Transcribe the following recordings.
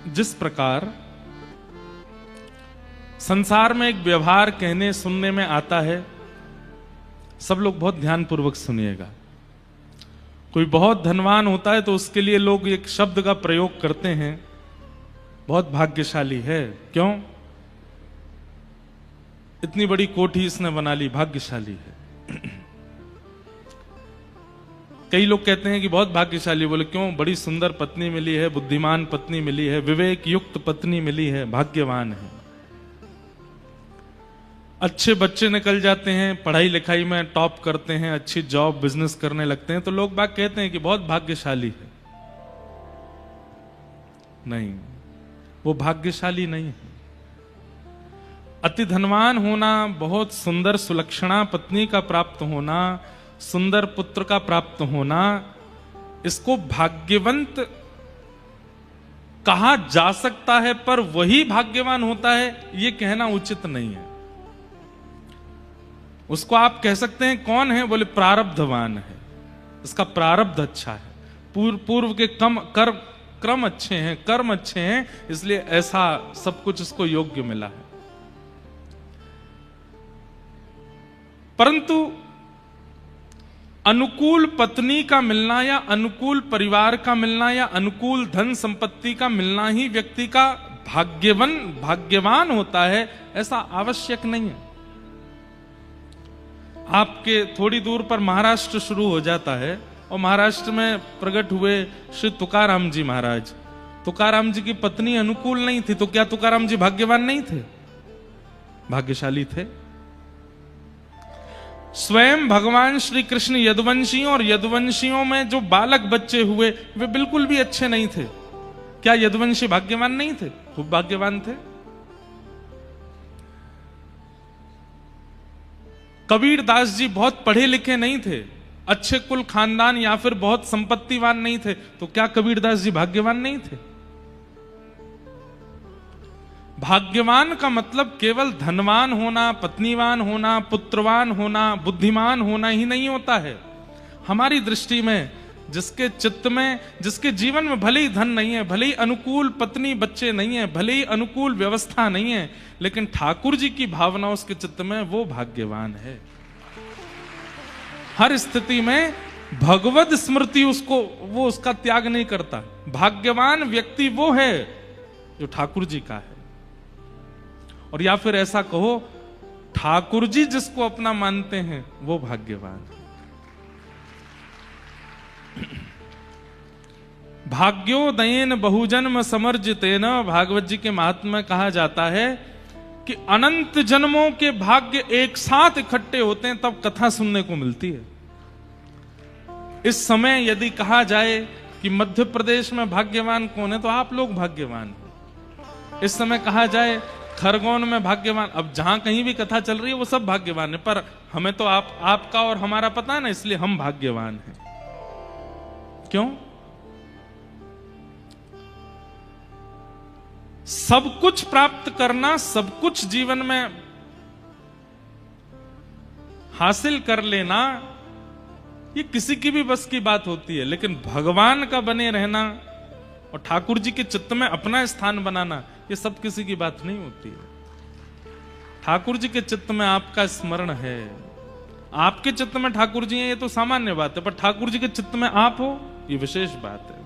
जिस प्रकार संसार में एक व्यवहार कहने सुनने में आता है, सब लोग बहुत ध्यानपूर्वक सुनिएगा। कोई बहुत धनवान होता है तो उसके लिए लोग एक शब्द का प्रयोग करते हैं, बहुत भाग्यशाली है। क्यों? इतनी बड़ी कोठी इसने बना ली, भाग्यशाली है। कई लोग कहते हैं कि बहुत भाग्यशाली। बोले क्यों? बड़ी सुंदर पत्नी मिली है, बुद्धिमान पत्नी मिली है, विवेक युक्त पत्नी मिली है, भाग्यवान है। अच्छे बच्चे निकल जाते हैं, पढ़ाई लिखाई में टॉप करते हैं, अच्छी जॉब बिजनेस करने लगते हैं, तो लोग बाग कहते हैं कि बहुत भाग्यशाली है। नहीं, वो भाग्यशाली नहीं है। अति धनवान होना, बहुत सुंदर सुलक्षणा पत्नी का प्राप्त होना, सुंदर पुत्र का प्राप्त होना, इसको भाग्यवंत कहा जा सकता है, पर वही भाग्यवान होता है यह कहना उचित नहीं है। उसको आप कह सकते हैं कौन है? बोले प्रारब्धवान है, इसका प्रारब्ध अच्छा है, पूर्व के क्रम अच्छे हैं, कर्म अच्छे हैं, इसलिए ऐसा सब कुछ इसको योग्य मिला है। परंतु अनुकूल पत्नी का मिलना या अनुकूल परिवार का मिलना या अनुकूल धन संपत्ति का मिलना ही व्यक्ति का भाग्यवान होता है, ऐसा आवश्यक नहीं है। आपके थोड़ी दूर पर महाराष्ट्र शुरू हो जाता है और महाराष्ट्र में प्रकट हुए श्री तुकाराम जी महाराज। तुकाराम जी की पत्नी अनुकूल नहीं थी, तो क्या तुकाराम जी भाग्यवान नहीं थे? भाग्यशाली थे। स्वयं भगवान श्री कृष्ण यदुवंशियों और यदुवंशियों में जो बालक बच्चे हुए वे बिल्कुल भी अच्छे नहीं थे। क्या यदुवंशी भाग्यवान नहीं थे? खूब भाग्यवान थे। कबीर दास जी बहुत पढ़े लिखे नहीं थे, अच्छे कुल खानदान या फिर बहुत संपत्तिवान नहीं थे, तो क्या कबीर दास जी भाग्यवान नहीं थे? भाग्यवान का मतलब केवल धनवान होना, पत्नीवान होना, पुत्रवान होना, बुद्धिमान होना ही नहीं होता है। हमारी दृष्टि में जिसके चित्त में, जिसके जीवन में भले ही धन नहीं है, भले ही अनुकूल पत्नी बच्चे नहीं है, भले ही अनुकूल व्यवस्था नहीं है, लेकिन ठाकुर जी की भावना उसके चित्त में, वो भाग्यवान है। हर स्थिति में भगवत स्मृति वो उसका त्याग नहीं करता। भाग्यवान व्यक्ति वो है जो ठाकुर जी का है। और या फिर ऐसा कहो, ठाकुर जी जिसको अपना मानते हैं वो भाग्यवान है। भाग्योदयेन बहुजन्म समर्जितेन, भागवत जी के महात्म्य में कहा जाता है कि अनंत जन्मों के भाग्य एक साथ इकट्ठे होते हैं तब कथा सुनने को मिलती है। इस समय यदि कहा जाए कि मध्य प्रदेश में भाग्यवान कौन है, तो आप लोग भाग्यवान हैं। इस समय कहा जाए खरगोन में भाग्यवान, अब जहां कहीं भी कथा चल रही है वो सब भाग्यवान है, पर हमें तो आपका और हमारा पता है ना, इसलिए हम भाग्यवान हैं। क्यों? सब कुछ प्राप्त करना, सब कुछ जीवन में हासिल कर लेना, ये किसी की भी बस की बात होती है, लेकिन भगवान का बने रहना और ठाकुर जी के चित्त में अपना स्थान बनाना, ये सब किसी की बात नहीं होती है। ठाकुर जी के चित्त में आपका स्मरण है, आपके चित्त में ठाकुर जी हैं, ये तो सामान्य बात है, पर ठाकुर जी के चित्त में आप हो, ये विशेष बात है।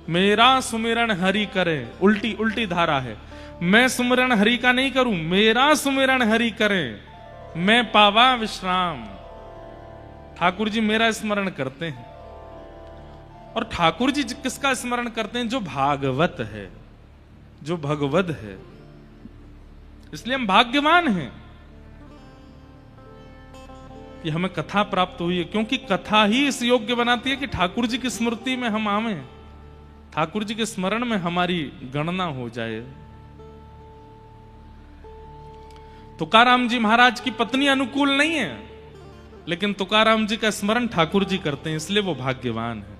मेरा सुमिरन हरि करे, उल्टी धारा है। मैं सुमिरन हरि का नहीं करूं, मेरा सुमिरन हरि करे, मैं पावा विश्राम। ठाकुर जी मेरा स्मरण करते हैं। और ठाकुर जी किसका स्मरण करते हैं? जो भागवत है, जो भगवद है। इसलिए हम भाग्यवान हैं कि हमें कथा प्राप्त हुई है, क्योंकि कथा ही इस योग्य बनाती है कि ठाकुर जी की स्मृति में हम आवें, ठाकुर जी के स्मरण में हमारी गणना हो जाए। तुकाराम जी महाराज की पत्नी अनुकूल नहीं है, लेकिन तुकाराम जी का स्मरण ठाकुर जी करते हैं, इसलिए वो भाग्यवान है।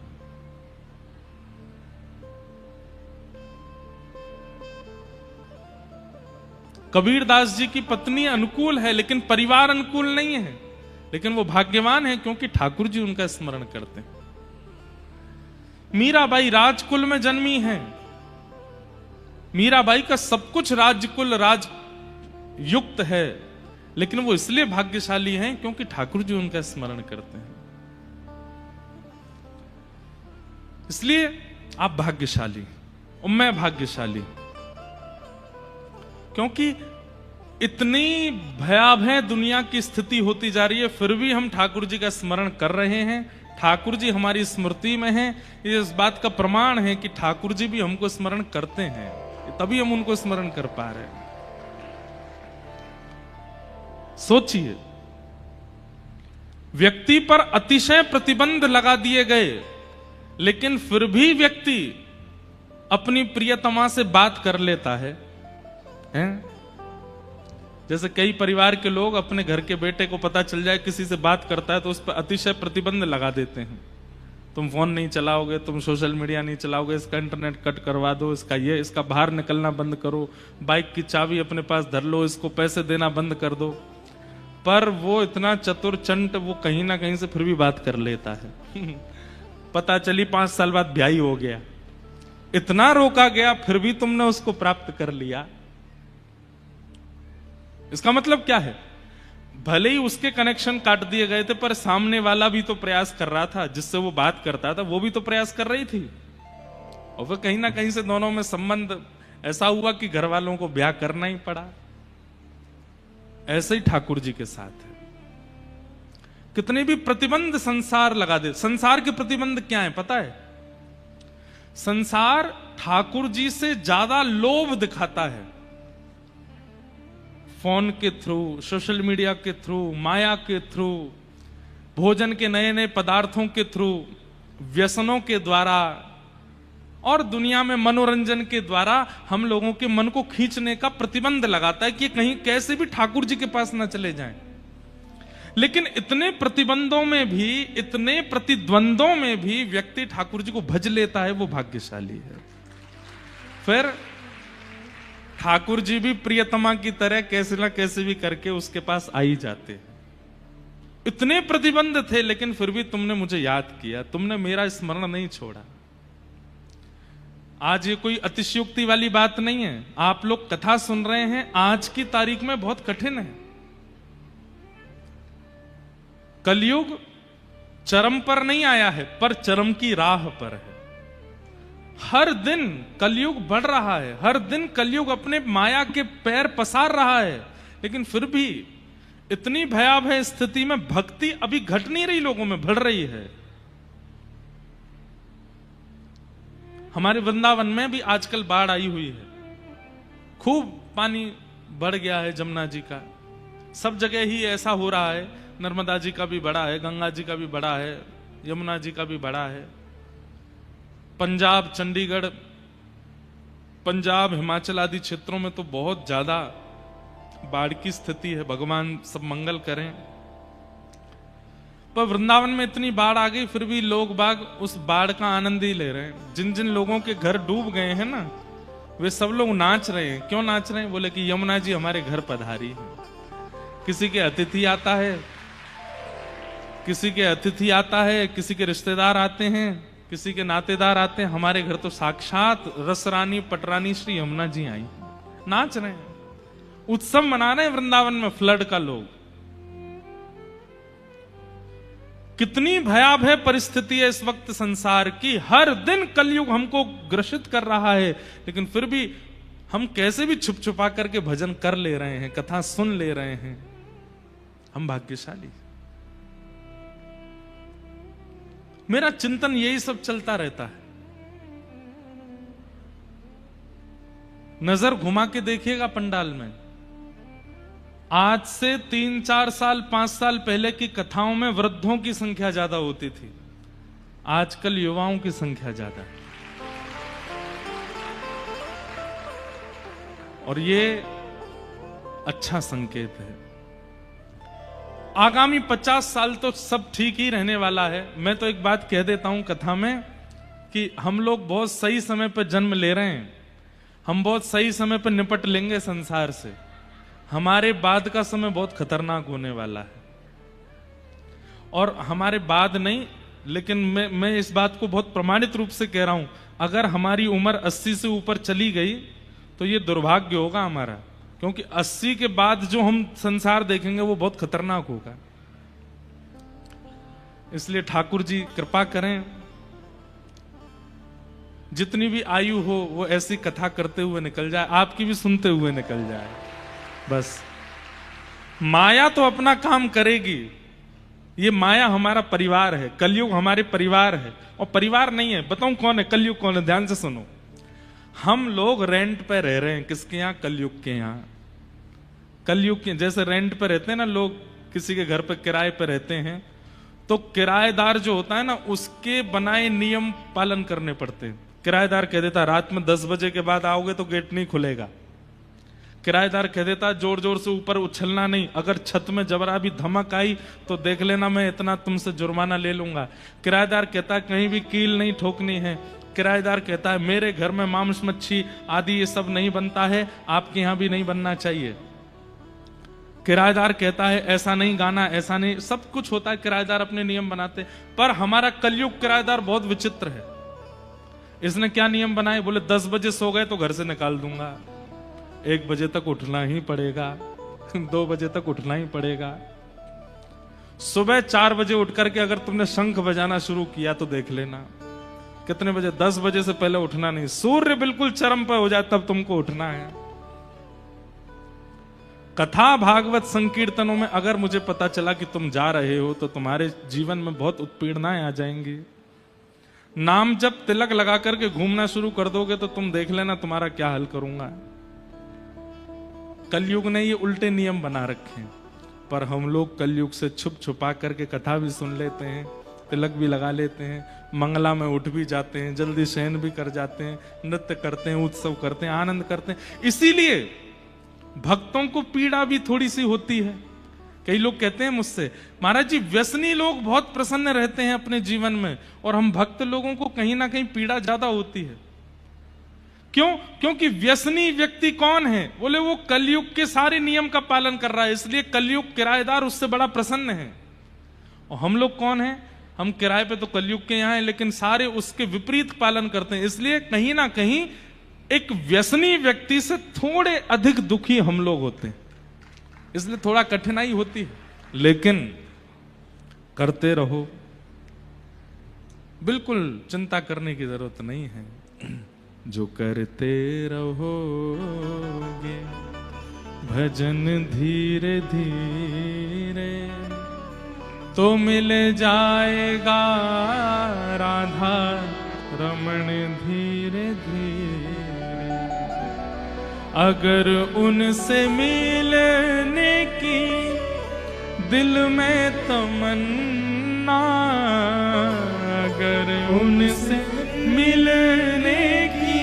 कबीर दास जी की पत्नी अनुकूल है, लेकिन परिवार अनुकूल नहीं है, लेकिन वो भाग्यवान है क्योंकि ठाकुर जी उनका स्मरण करते हैं। मीराबाई राजकुल में जन्मी हैं, मीराबाई का सब कुछ राजकुल राज युक्त है, लेकिन वो इसलिए भाग्यशाली हैं क्योंकि ठाकुर जी उनका स्मरण करते हैं। इसलिए आप भाग्यशाली और मैं भाग्यशाली, क्योंकि इतनी भयावह दुनिया की स्थिति होती जा रही है, फिर भी हम ठाकुर जी का स्मरण कर रहे हैं। ठाकुर जी हमारी स्मृति में हैं। ये इस बात का प्रमाण है कि ठाकुर जी भी हमको स्मरण करते हैं, तभी हम उनको स्मरण कर पा रहे हैं। सोचिए, व्यक्ति पर अतिशय प्रतिबंध लगा दिए गए, लेकिन फिर भी व्यक्ति अपनी प्रियतमा से बात कर लेता है, हैं? जैसे कई परिवार के लोग अपने घर के बेटे को पता चल जाए किसी से बात करता है तो उस पर अतिशय प्रतिबंध लगा देते हैं। तुम फोन नहीं चलाओगे, तुम सोशल मीडिया नहीं चलाओगे, इसका इंटरनेट कट करवा दो, इसका बाहर निकलना बंद करो, बाइक की चाबी अपने पास धर लो, इसको पैसे देना बंद कर दो। पर वो इतना चतुर चंट, वो कहीं ना कहीं से फिर भी बात कर लेता है। पता चली 5 साल बाद ब्याही हो गया, इतना रोका गया फिर भी तुमने उसको प्राप्त कर लिया। इसका मतलब क्या है? भले ही उसके कनेक्शन काट दिए गए थे, पर सामने वाला भी तो प्रयास कर रहा था, जिससे वो बात करता था वो भी तो प्रयास कर रही थी, और फिर कहीं ना कहीं से दोनों में संबंध ऐसा हुआ कि घर वालों को ब्याह करना ही पड़ा। ऐसे ही ठाकुर जी के साथ है। कितने भी प्रतिबंध संसार लगा दे। संसार के प्रतिबंध क्या है पता है? संसार ठाकुर जी से ज्यादा लोभ दिखाता है। फोन के थ्रू, सोशल मीडिया के थ्रू, माया के थ्रू, भोजन के नए नए पदार्थों के थ्रू, व्यसनों के द्वारा और दुनिया में मनोरंजन के द्वारा हम लोगों के मन को खींचने का प्रतिबंध लगाता है कि कहीं कैसे भी ठाकुर जी के पास ना चले जाएं। लेकिन इतने प्रतिबंधों में भी, इतने प्रतिद्वंद्वों में भी व्यक्ति ठाकुर जी को भज लेता है, वो भाग्यशाली है। फिर ठाकुर जी भी प्रियतमा की तरह कैसे ना कैसे भी करके उसके पास आ ही जाते हैं। इतने प्रतिबंध थे, लेकिन फिर भी तुमने मुझे याद किया, तुमने मेरा स्मरण नहीं छोड़ा। आज ये कोई अतिशयोक्ति वाली बात नहीं है। आप लोग कथा सुन रहे हैं, आज की तारीख में बहुत कठिन है। कलयुग चरम पर नहीं आया है, पर चरम की राह पर है। हर दिन कलयुग बढ़ रहा है, हर दिन कलयुग अपने माया के पैर पसार रहा है, लेकिन फिर भी इतनी भयावह स्थिति में भक्ति अभी घट नहीं रही, लोगों में बढ़ रही है। हमारे वृंदावन में भी आजकल बाढ़ आई हुई है, खूब पानी बढ़ गया है जमुना जी का। सब जगह ही ऐसा हो रहा है, नर्मदा जी का भी बड़ा है, गंगा जी का भी बड़ा है, यमुना जी का भी बड़ा है। पंजाब, चंडीगढ़, पंजाब, हिमाचल आदि क्षेत्रों में तो बहुत ज्यादा बाढ़ की स्थिति है। भगवान सब मंगल करें। पर वृंदावन में इतनी बाढ़ आ गई, फिर भी लोग बाग उस बाढ़ का आनंद ही ले रहे हैं। जिन जिन लोगों के घर डूब गए हैं ना, वे सब लोग नाच रहे हैं। क्यों नाच रहे हैं? बोले कि यमुना जी हमारे घर पधारी है। किसी के अतिथि आता है, किसी के अतिथि आता है, किसी के रिश्तेदार आते हैं, किसी के नातेदार आते हैं। हमारे घर तो साक्षात रसरानी पटरानी श्री यमुना जी आई, नाच रहे हैं, उत्सव मना रहे हैं वृंदावन में फ्लड का लोग। कितनी भयावह परिस्थिति है इस वक्त संसार की। हर दिन कलयुग हमको ग्रसित कर रहा है, लेकिन फिर भी हम कैसे भी छुप छुपा करके भजन कर ले रहे हैं, कथा सुन ले रहे हैं। हम भाग्यशाली। मेरा चिंतन यही सब चलता रहता है। नजर घुमा के देखिएगा पंडाल में, आज से 3-4 साल 5 साल पहले की कथाओं में वृद्धों की संख्या ज्यादा होती थी, आजकल युवाओं की संख्या ज्यादा है। और ये अच्छा संकेत है। आगामी 50 साल तो सब ठीक ही रहने वाला है। मैं तो एक बात कह देता हूं कथा में कि हम लोग बहुत सही समय पर जन्म ले रहे हैं, हम बहुत सही समय पर निपट लेंगे संसार से। हमारे बाद का समय बहुत खतरनाक होने वाला है। और हमारे बाद नहीं, लेकिन मैं इस बात को बहुत प्रमाणित रूप से कह रहा हूं, अगर हमारी उम्र 80 से ऊपर चली गई तो ये दुर्भाग्य होगा हमारा, क्योंकि 80 के बाद जो हम संसार देखेंगे वो बहुत खतरनाक होगा। इसलिए ठाकुर जी कृपा करें, जितनी भी आयु हो वो ऐसी कथा करते हुए निकल जाए, आपकी भी सुनते हुए निकल जाए। बस माया तो अपना काम करेगी, ये माया हमारा परिवार है, कलयुग हमारे परिवार है। और परिवार नहीं है, बताऊं कौन है कलयुग, कौन है, ध्यान से सुनो। हम लोग रेंट पे रह रहे हैं, किसके यहां, कलयुग के यहां। कलयुग के जैसे रेंट पे रहते हैं ना लोग, किसी के घर पे किराए पे रहते हैं, तो किराएदार जो होता है ना उसके बनाए नियम पालन करने पड़ते हैं। किराएदार कह देता रात में 10 बजे के बाद आओगे तो गेट नहीं खुलेगा। किराएदार कह देता जोर जोर से ऊपर उछलना नहीं, अगर छत में जबरा भी धमक आई तो देख लेना मैं इतना तुमसे जुर्माना ले लूंगा। किराएदार कहता है कहीं भी कील नहीं ठोकनी है। किराएदार कहता है मेरे घर में मांस मच्छी आदि ये सब नहीं बनता है, आपके यहां भी नहीं बनना चाहिए। किराएदार कहता है ऐसा नहीं गाना, ऐसा नहीं, सब कुछ होता है, किराएदार अपने नियम बनाते। पर हमारा कलयुग किराएदार बहुत विचित्र है। इसने क्या नियम बनाए, बोले 10 बजे सो गए तो घर से निकाल दूंगा, 1 बजे तक उठना ही पड़ेगा, 2 बजे तक उठना ही पड़ेगा। सुबह 4 बजे उठ करके अगर तुमने शंख बजाना शुरू किया तो देख लेना कितने बजे, 10 बजे से पहले उठना नहीं। सूर्य बिल्कुल चरम पर हो जाए तब तुमको उठना है। कथा भागवत संकीर्तनों में अगर मुझे पता चला कि तुम जा रहे हो तो तुम्हारे जीवन में बहुत उत्पीड़नाएं आ जाएंगी। नाम जब तिलक लगा करके घूमना शुरू कर दोगे तो तुम देख लेना तुम्हारा क्या हल करूंगा। कलयुग ने ये उल्टे नियम बना रखे हैं, पर हम लोग कलयुग से छुप छुपा करके कथा भी सुन लेते हैं, तिलक भी लगा लेते हैं, मंगला में उठ भी जाते हैं, जल्दी शयन भी कर जाते हैं, नृत्य करते हैं, उत्सव करते हैं, आनंद करते हैं। इसीलिए भक्तों को पीड़ा भी थोड़ी सी होती है। कई लोग कहते हैं मुझसे महाराज जी व्यसनी लोग बहुत प्रसन्न रहते हैं अपने जीवन में और हम भक्त लोगों को कहीं ना कहीं पीड़ा ज्यादा होती है। क्यों? क्योंकि व्यसनी व्यक्ति कौन है, बोले वो कलयुग के सारे नियम का पालन कर रहा है, इसलिए कलयुग किराएदार उससे बड़ा प्रसन्न है। और हम लोग कौन है, हम किराए पे तो कलयुग के यहां हैं लेकिन सारे उसके विपरीत पालन करते हैं, इसलिए कहीं ना कहीं एक व्यसनी व्यक्ति से थोड़े अधिक दुखी हम लोग होते हैं, इसलिए थोड़ा कठिनाई होती है। लेकिन करते रहो, बिल्कुल चिंता करने की जरूरत नहीं है। जो करते रहोगे भजन धीरे धीरे तो मिल जाएगा राधा रमण धीरे धीरे। अगर उनसे मिलने की दिल में तमन्ना, अगर उनसे मिलने की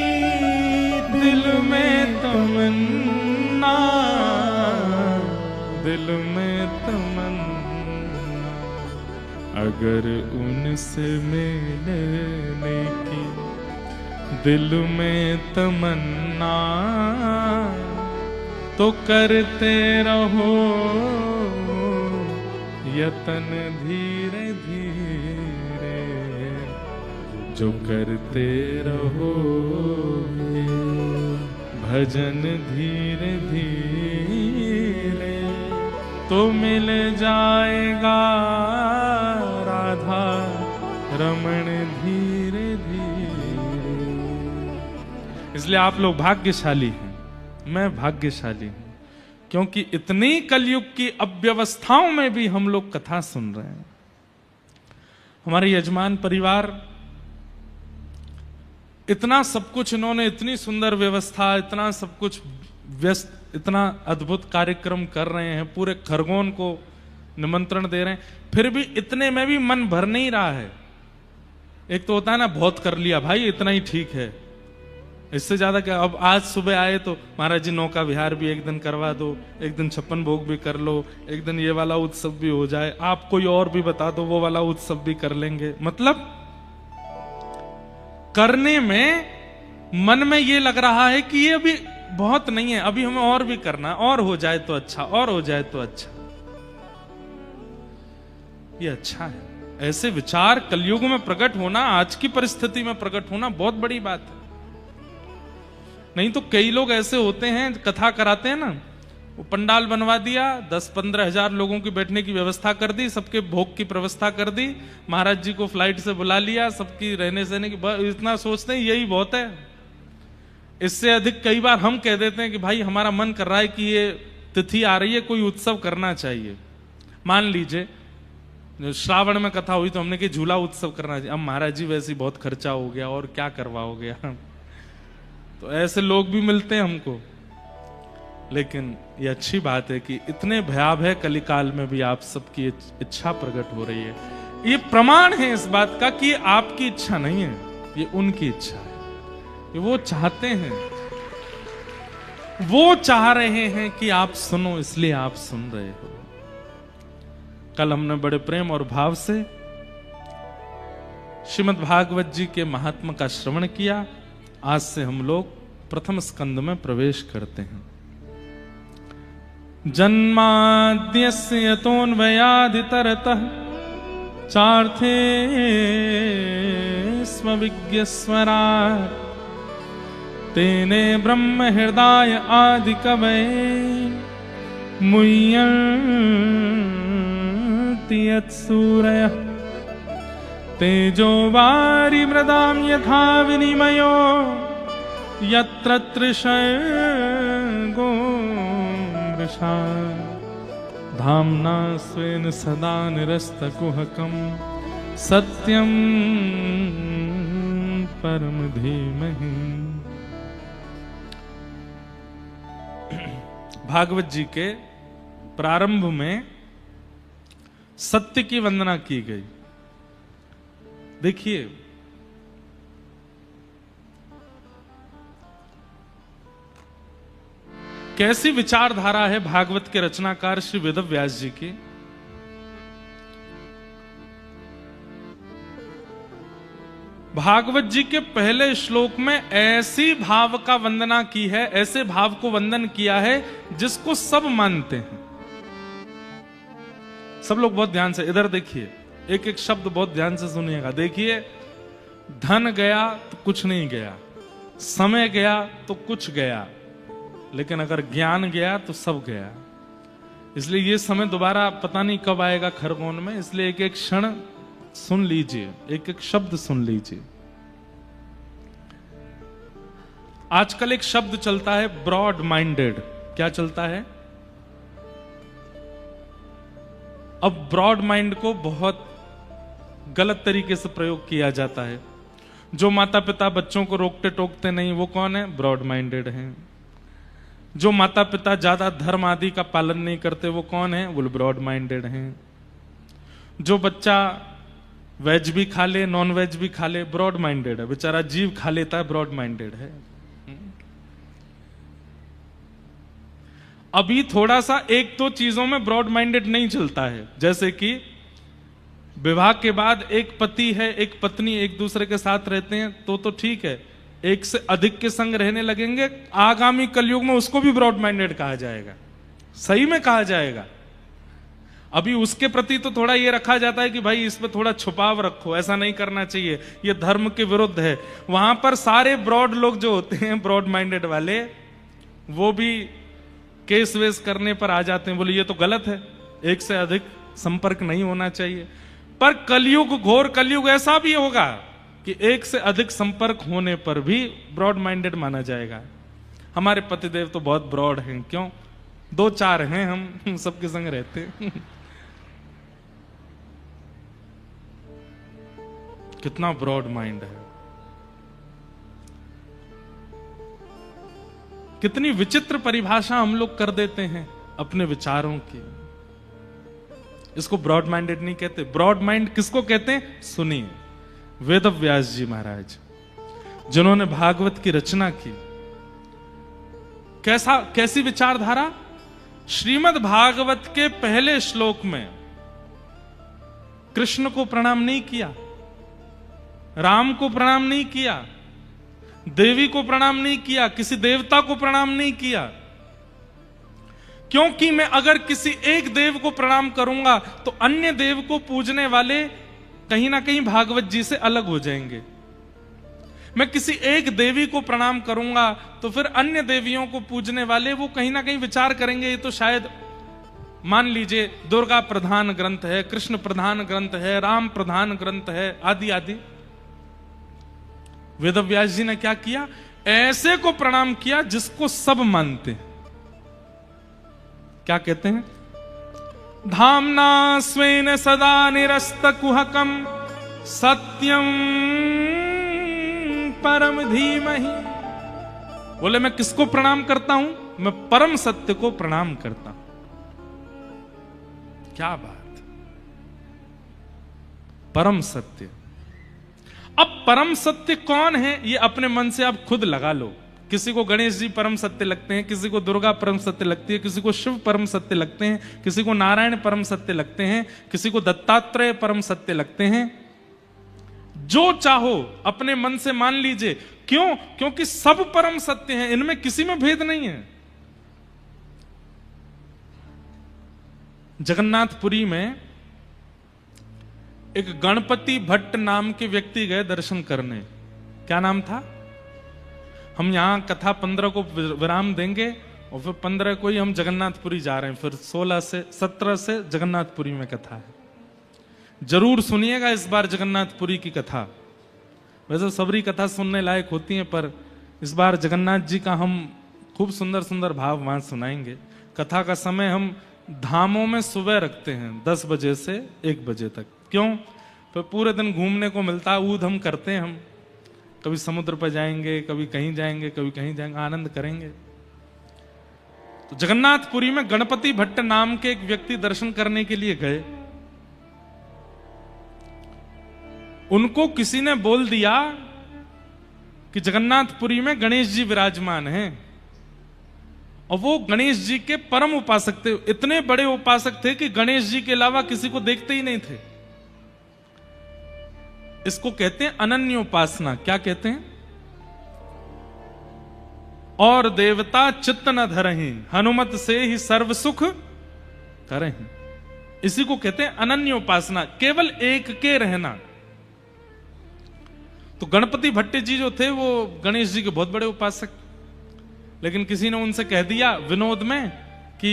दिल में तमन्ना, दिल में तमन्ना, अगर उनसे मिलने की दिल में तमन्ना तो करते रहो यतन धीरे धीरे। जो करते रहो भजन धीरे धीरे तो मिल जाएगा राधा रमण धीरे धीरे। इसलिए आप लोग भाग्यशाली हैं, मैं भाग्यशाली हूं, क्योंकि इतनी कलयुग की अव्यवस्थाओं में भी हम लोग कथा सुन रहे हैं। हमारे यजमान परिवार इतना सब कुछ, इन्होंने इतनी सुंदर व्यवस्था, इतना सब कुछ व्यस्त, इतना अद्भुत कार्यक्रम कर रहे हैं, पूरे खरगोन को निमंत्रण दे रहे हैं, फिर भी इतने में भी मन भर नहीं रहा है। एक तो होता है ना बहुत कर लिया भाई, इतना ही ठीक है, इससे ज्यादा क्या। अब आज सुबह आए तो महाराज जी नौका विहार भी एक दिन करवा दो, एक दिन 56 भोग भी कर लो, एक दिन ये वाला उत्सव भी हो जाए, आप कोई और भी बता दो वो वाला उत्सव भी कर लेंगे। मतलब करने में मन में ये लग रहा है कि ये अभी बहुत नहीं है, अभी हमें और भी करना, और हो जाए तो अच्छा, और हो जाए तो अच्छा, ये अच्छा है। ऐसे विचार कलयुग में प्रकट होना, आज की परिस्थिति में प्रकट होना बहुत बड़ी बात है। नहीं तो कई लोग ऐसे होते हैं, कथा कराते हैं ना, वो पंडाल बनवा दिया, 10-15 हजार लोगों की बैठने की व्यवस्था कर दी, सबके भोग की व्यवस्था कर दी, महाराज जी को फ्लाइट से बुला लिया, सबकी रहने सहने की, इतना सोचते हैं यही बहुत है। इससे अधिक कई बार हम कह देते हैं कि भाई हमारा मन कर रहा है कि ये तिथि आ रही है, कोई उत्सव करना चाहिए। मान लीजिए श्रावण में कथा हुई तो हमने कि झूला उत्सव करना चाहिए। अब महाराज जी वैसे ही बहुत खर्चा हो गया और क्या करवाओगे तो ऐसे लोग भी मिलते हैं हमको। लेकिन ये अच्छी बात है कि इतने भयावह कलिकाल में भी आप सबकी इच्छा प्रकट हो रही है। ये प्रमाण है इस बात का कि आपकी इच्छा नहीं है, ये उनकी इच्छा है। ये वो चाहते हैं, वो चाह रहे हैं कि आप सुनो, इसलिए आप सुन रहे हो। कल हमने बड़े प्रेम और भाव से श्रीमद् भागवत जी के महात्मा का श्रवण किया। आज से हम लोग प्रथम स्कंद में प्रवेश करते हैं। जन्माद्यस्य यतोऽन्वयादितरतः चार्थे स्वविज्ञस्वराट् तेने ब्रह्म हृदय आदि कवये मुह्यन्ति यत्सूरयः तेजो वारि मृदां यथा विनिमयो यत्र त्रिशर्गो मृषा धाम्ना स्वेन सदा निरस्तकुहकं सत्यं परम धीमहि। भागवत जी के प्रारंभ में सत्य की वंदना की गई। देखिए कैसी विचारधारा है भागवत के रचनाकार श्री वेदव्यास जी की। भागवत जी के पहले श्लोक में ऐसी भाव का वंदना की है, ऐसे भाव को वंदन किया है जिसको सब मानते हैं। सब लोग बहुत ध्यान से इधर देखिए, एक एक शब्द बहुत ध्यान से सुनिएगा। देखिए, धन गया तो कुछ नहीं गया, समय गया तो कुछ गया, लेकिन अगर ज्ञान गया तो सब गया। इसलिए ये समय दोबारा पता नहीं कब आएगा खरगोन में, इसलिए एक एक क्षण सुन लीजिए, एक एक शब्द सुन लीजिए। आजकल एक शब्द चलता है ब्रॉड माइंडेड। क्या चलता है? अब ब्रॉड माइंड को बहुत गलत तरीके से प्रयोग किया जाता है। जो माता पिता बच्चों को रोकते टोकते नहीं, वो कौन है? ब्रॉड माइंडेड हैं। जो माता पिता ज्यादा धर्म आदि का पालन नहीं करते, वो कौन है? वो ब्रॉड माइंडेड हैं। जो बच्चा वेज भी खा ले, नॉन वेज भी खा ले, ब्रॉड माइंडेड है। बेचारा जीव खा लेता है, ब्रॉड माइंडेड है। अभी थोड़ा सा एक दो चीजों में ब्रॉड माइंडेड नहीं चलता है, जैसे कि विवाह के बाद एक पति है, एक पत्नी एक दूसरे के साथ रहते हैं तो ठीक है। एक से अधिक के संग रहने लगेंगे, आगामी कलयुग में उसको भी ब्रॉड माइंडेड कहा जाएगा। सही में कहा जाएगा। अभी उसके प्रति तो थोड़ा ये रखा जाता है कि भाई इसमें थोड़ा छुपाव रखो, ऐसा नहीं करना चाहिए, ये धर्म के विरुद्ध है। वहां पर सारे ब्रॉड लोग जो होते हैं, ब्रॉड माइंडेड वाले, वो भी केस वेस करने पर आ जाते हैं, बोले ये तो गलत है, एक से अधिक संपर्क नहीं होना चाहिए। पर कलयुग, घोर कलयुग ऐसा भी होगा कि एक से अधिक संपर्क होने पर भी ब्रॉड माइंडेड माना जाएगा। हमारे पतिदेव तो बहुत ब्रॉड हैं, क्यों? 2-4 हैं, हम सबके संग रहते हैं। कितना ब्रॉड माइंड है, कितनी विचित्र परिभाषा हम लोग कर देते हैं अपने विचारों की। इसको ब्रॉड माइंडेड नहीं कहते। ब्रॉड माइंड किसको कहते हैं? सुनिए, वेदव्यास जी महाराज जिन्होंने भागवत की रचना की, कैसी विचारधारा। श्रीमद् भागवत के पहले श्लोक में कृष्ण को प्रणाम नहीं किया, राम को प्रणाम नहीं किया, देवी को प्रणाम नहीं किया, किसी देवता को प्रणाम नहीं किया। क्योंकि मैं अगर किसी एक देव को प्रणाम करूंगा तो अन्य देव को पूजने वाले कहीं ना कहीं भागवत जी से अलग हो जाएंगे। मैं किसी एक देवी को प्रणाम करूंगा तो फिर अन्य देवियों को पूजने वाले वो कहीं ना कहीं विचार करेंगे, ये तो शायद मान लीजिए दुर्गा प्रधान ग्रंथ है, कृष्ण प्रधान ग्रंथ है, राम प्रधान ग्रंथ है, आदि आदि। वेदव्यास जी ने क्या किया, ऐसे को प्रणाम किया जिसको सब मानते हैं। क्या कहते हैं, धामना स्वेन सदा निरस्त कुहकम सत्यम परम धीमहि। बोले मैं किसको प्रणाम करता हूं, मैं परम सत्य को प्रणाम करता हूं। क्या बात, परम सत्य। अब परम सत्य कौन है ये अपने मन से आप खुद लगा लो। किसी को गणेश जी परम सत्य लगते हैं, किसी को दुर्गा परम सत्य लगती है, किसी को शिव परम सत्य लगते हैं, किसी को नारायण परम सत्य लगते हैं, किसी को दत्तात्रेय परम सत्य लगते हैं। जो चाहो अपने मन से मान लीजिए। क्यों? क्योंकि सब परम सत्य हैं, इनमें किसी में भेद नहीं है। जगन्नाथपुरी में एक गणपति भट्ट नाम के व्यक्ति गए दर्शन करने। क्या नाम था? हम यहां कथा 15 को विराम देंगे और फिर 15 को ही हम जगन्नाथपुरी जा रहे हैं। फिर 17 से जगन्नाथपुरी में कथा है। जरूर सुनिएगा इस बार जगन्नाथपुरी की कथा। वैसे सबरी कथा सुनने लायक होती है, पर इस बार जगन्नाथ जी का हम खूब सुंदर सुंदर भाव वहां सुनाएंगे। कथा का समय हम धामों में सुबह रखते हैं 10 बजे से 1 बजे तक। क्यों? तो पूरे दिन घूमने को मिलता है, ऊध हम करते हैं। हम कभी समुद्र पर जाएंगे, कभी कहीं जाएंगे, कभी कहीं जाएंगे, आनंद करेंगे। तो जगन्नाथपुरी में गणपति भट्ट नाम के एक व्यक्ति दर्शन करने के लिए गए। उनको किसी ने बोल दिया कि जगन्नाथपुरी में गणेश जी विराजमान हैं और वो गणेश जी के परम उपासक थे। इतने बड़े उपासक थे कि गणेश जी के अलावा किसी को देखते ही नहीं थे। इसको कहते हैं अनन्य उपासना। क्या कहते हैं? और देवता चित्त न धरहि, हनुमत से ही सर्व सुख करहि। इसी को कहते हैं अनन्य उपासना, केवल एक के रहना। तो गणपति भट्ट जी जो थे वो गणेश जी के बहुत बड़े उपासक, लेकिन किसी ने उनसे कह दिया विनोद में कि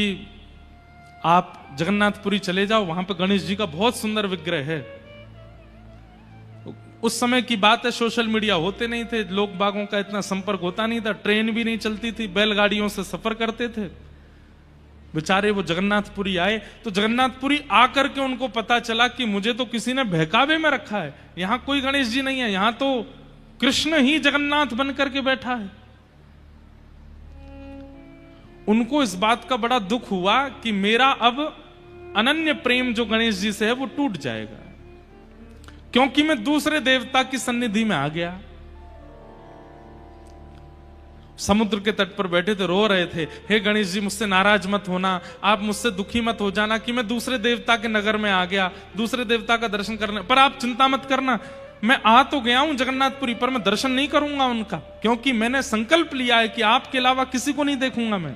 आप जगन्नाथपुरी चले जाओ, वहां पर गणेश जी का बहुत सुंदर विग्रह है। उस समय की बात है, सोशल मीडिया होते नहीं थे, लोग बागों का इतना संपर्क होता नहीं था, ट्रेन भी नहीं चलती थी, बैलगाड़ियों से सफर करते थे। बेचारे वो जगन्नाथपुरी आए तो जगन्नाथपुरी आकर के उनको पता चला कि मुझे तो किसी ने बहकावे में रखा है, यहां कोई गणेश जी नहीं है, यहां तो कृष्ण ही जगन्नाथ बन करके बैठा है। उनको इस बात का बड़ा दुख हुआ कि मेरा अब अनन्य प्रेम जो गणेश जी से है वो टूट जाएगा, क्योंकि मैं दूसरे देवता की सन्निधि में आ गया। समुद्र के तट पर बैठे थे, रो रहे थे, हे गणेश जी मुझसे नाराज मत होना, आप मुझसे दुखी मत हो जाना कि मैं दूसरे देवता के नगर में आ गया, दूसरे देवता का दर्शन करने, पर आप चिंता मत करना, मैं आ तो गया हूं जगन्नाथपुरी, पर मैं दर्शन नहीं करूंगा उनका, क्योंकि मैंने संकल्प लिया है कि आपके अलावा किसी को नहीं देखूंगा मैं।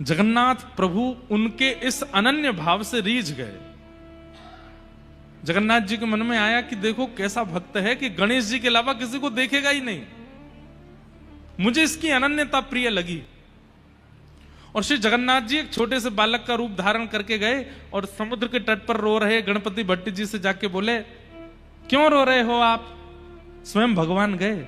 जगन्नाथ प्रभु उनके इस अनन्य भाव से रीझ गए। जगन्नाथ जी के मन में आया कि देखो कैसा भक्त है कि गणेश जी के अलावा किसी को देखेगा ही नहीं, मुझे इसकी अनन्यता प्रिय लगी। और श्री जगन्नाथ जी एक छोटे से बालक का रूप धारण करके गए और समुद्र के तट पर रो रहे गणपति भट्ट जी से जाके बोले, क्यों रो रहे हो आप? स्वयं भगवान गए।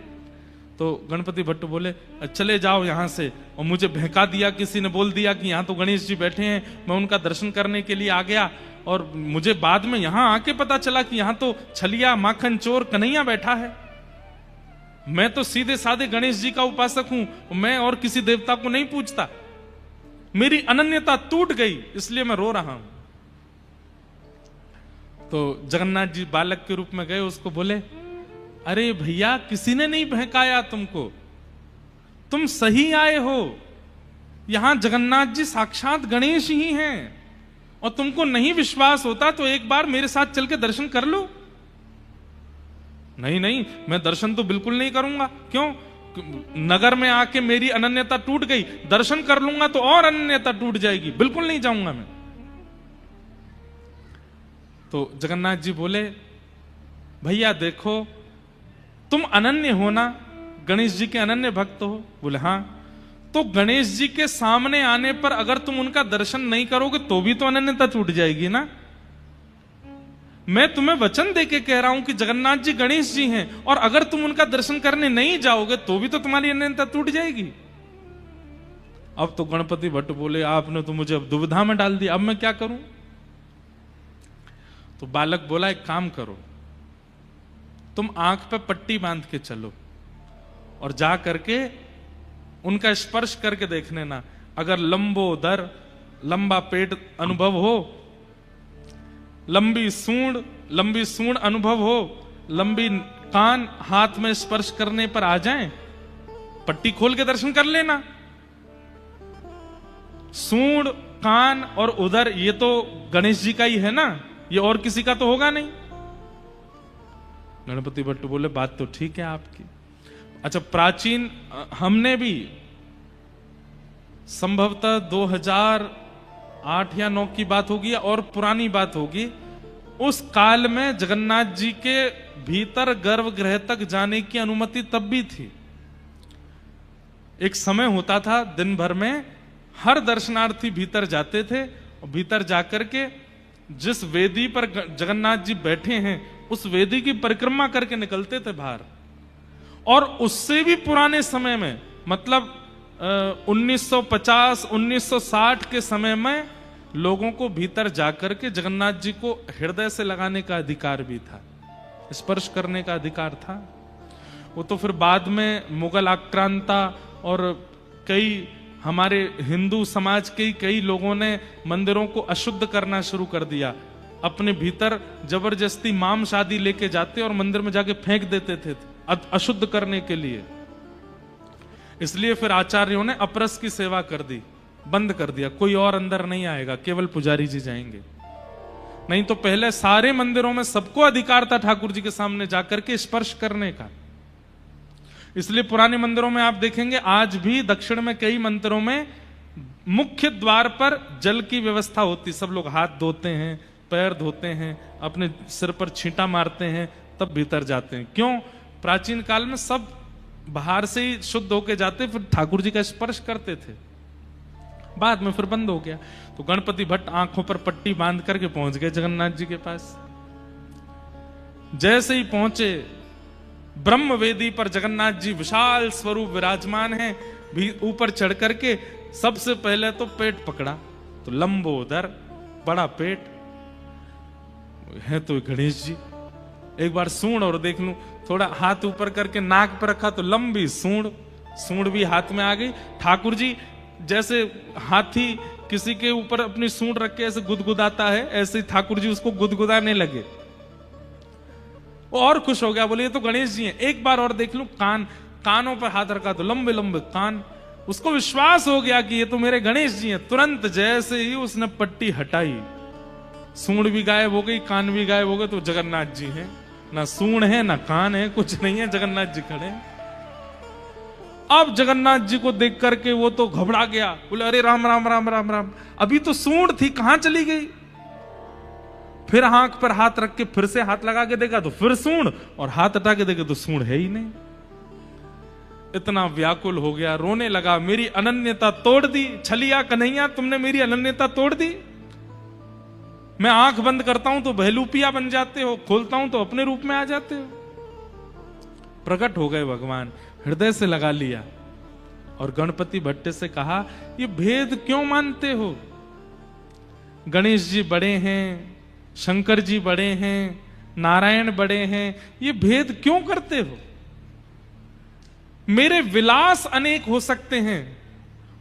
तो गणपति भट्ट बोले, चले जाओ यहां से, और मुझे बहका दिया, किसी ने बोल दिया कि यहां तो गणेश जी बैठे हैं, मैं उनका दर्शन करने के लिए आ गया, और मुझे बाद में यहां आके पता चला कि यहां तो छलिया माखन चोर कन्हैया बैठा है। मैं तो सीधे साधे गणेश जी का उपासक हूं, मैं और किसी देवता को नहीं पूजता, मेरी अनन्यता टूट गई, इसलिए मैं रो रहा हूं। तो जगन्नाथ जी बालक के रूप में गए, उसको बोले, अरे भैया किसी ने नहीं बहकाया तुमको, तुम सही आए हो, यहां जगन्नाथ जी साक्षात गणेश ही हैं, और तुमको नहीं विश्वास होता तो एक बार मेरे साथ चल के दर्शन कर लो। नहीं नहीं, मैं दर्शन तो बिल्कुल नहीं करूंगा। क्यों? नगर में आके मेरी अनन्यता टूट गई, दर्शन कर लूंगा तो और अनन्यता टूट जाएगी, बिल्कुल नहीं जाऊंगा मैं। तो जगन्नाथ जी बोले, भैया देखो तुम अनन्य हो ना, गणेश जी के अनन्य भक्त हो? बोले हाँ। तो गणेश जी के सामने आने पर अगर तुम उनका दर्शन नहीं करोगे तो भी तो अनन्यता टूट जाएगी ना। मैं तुम्हें वचन देके कह रहा हूं कि जगन्नाथ जी गणेश जी हैं, और अगर तुम उनका दर्शन करने नहीं जाओगे तो भी तो तुम्हारी अनन्यता टूट जाएगी। अब तो गणपति भट्ट बोले, आपने तो मुझे अब दुविधा में डाल दिया, अब मैं क्या करूं? तो बालक बोला, एक काम करो, तुम आंख पे पट्टी बांध के चलो और जा करके उनका स्पर्श करके देख लेना। अगर लंबोदर, लंबा पेट अनुभव हो, लंबी सूंड अनुभव हो, लंबी कान हाथ में स्पर्श करने पर आ जाएं, पट्टी खोल के दर्शन कर लेना। सूंड, कान और उदर ये तो गणेश जी का ही है ना, ये और किसी का तो होगा नहीं। गणपति भट्ट बोले, बात तो ठीक है आपकी। अच्छा, प्राचीन हमने भी संभवतः 2008 या 9 की बात होगी और पुरानी बात होगी, उस काल में जगन्नाथ जी के भीतर गर्भगृह तक जाने की अनुमति तब भी थी। एक समय होता था, दिन भर में हर दर्शनार्थी भीतर जाते थे और भीतर जाकर के जिस वेदी पर जगन्नाथ जी बैठे हैं उस वेदी की परिक्रमा करके निकलते थे बाहर। और उससे भी पुराने समय में, मतलब 1950 1960 के समय में लोगों को भीतर जाकर के जगन्नाथ जी को हृदय से लगाने का अधिकार भी था, स्पर्श करने का अधिकार था। वो तो फिर बाद में मुगल आक्रांता और कई हमारे हिंदू समाज के कई लोगों ने मंदिरों को अशुद्ध करना शुरू कर दिया। अपने भीतर जबरदस्ती मांस आदि लेके जाते और मंदिर में जाके फेंक देते थे अशुद्ध करने के लिए। इसलिए फिर आचार्यों ने अपरस की सेवा कर दी, बंद कर दिया, कोई और अंदर नहीं आएगा, केवल पुजारी जी जाएंगे। नहीं तो पहले सारे मंदिरों में सबको अधिकार था ठाकुर जी के सामने जाकर के स्पर्श करने का। इसलिए पुराने मंदिरों में आप देखेंगे आज भी दक्षिण में कई मंदिरों में मुख्य द्वार पर जल की व्यवस्था होती, सब लोग हाथ धोते हैं, पैर धोते हैं, अपने सिर पर छींटा मारते हैं, तब भीतर जाते हैं। क्यों? प्राचीन काल में सब बाहर से ही शुद्ध होके जाते, फिर ठाकुर जी का स्पर्श करते थे। बाद में फिर बंद हो गया। तो गणपति भट्ट आंखों पर पट्टी बांध करके पहुंच गए जगन्नाथ जी के पास। जैसे ही पहुंचे, ब्रह्म वेदी पर जगन्नाथ जी विशाल स्वरूप विराजमान हैं। भी ऊपर चढ़ करके सबसे पहले तो पेट पकड़ा, तो लंबोदर, बड़ा पेट है तो गणेश जी। एक बार सूंड और देख लूं, थोड़ा हाथ ऊपर करके नाक पर रखा तो लंबी सूंड भी हाथ में आ गई। ठाकुर जी जैसे हाथी किसी के ऊपर अपनी सूंड रख के ऐसे गुदगुदाता है, ऐसे ही ठाकुर जी उसको गुदगुदाने लगे। और खुश हो गया, बोले ये तो गणेश जी हैं। एक बार और देख लूं, कानों पर हाथ रखा तो लंबे लंबे कान। उसको विश्वास हो गया कि ये तो मेरे गणेश जी हैं। तुरंत जैसे ही उसने पट्टी हटाई, सूंड भी गायब हो गई, कान भी गायब हो गए। तो जगन्नाथ जी हैं, ना सूंड है ना कान है, कुछ नहीं है, जगन्नाथ जी खड़े हैं। अब जगन्नाथ जी को देख करके वो तो घबरा गया, बोले अरे राम राम राम राम राम, अभी तो सूंड थी, कहां चली गई? फिर आंख पर हाथ रख के फिर से हाथ लगा के देखा तो फिर सूंड, और हाथ हटा के देखे तो सूंड है ही नहीं। इतना व्याकुल हो गया, रोने लगा, मेरी अनन्यता तोड़ दी छलिया कन्हैया, तुमने मेरी अनन्यता तोड़ दी। मैं आंख बंद करता हूं तो बहलूपिया बन जाते हो, खोलता हूं तो अपने रूप में आ जाते हो। प्रकट हो गए भगवान, हृदय से लगा लिया और गणपति भट्ट से कहा, ये भेद क्यों मानते हो? गणेश जी बड़े हैं, शंकर जी बड़े हैं, नारायण बड़े हैं, ये भेद क्यों करते हो? मेरे विलास अनेक हो सकते हैं,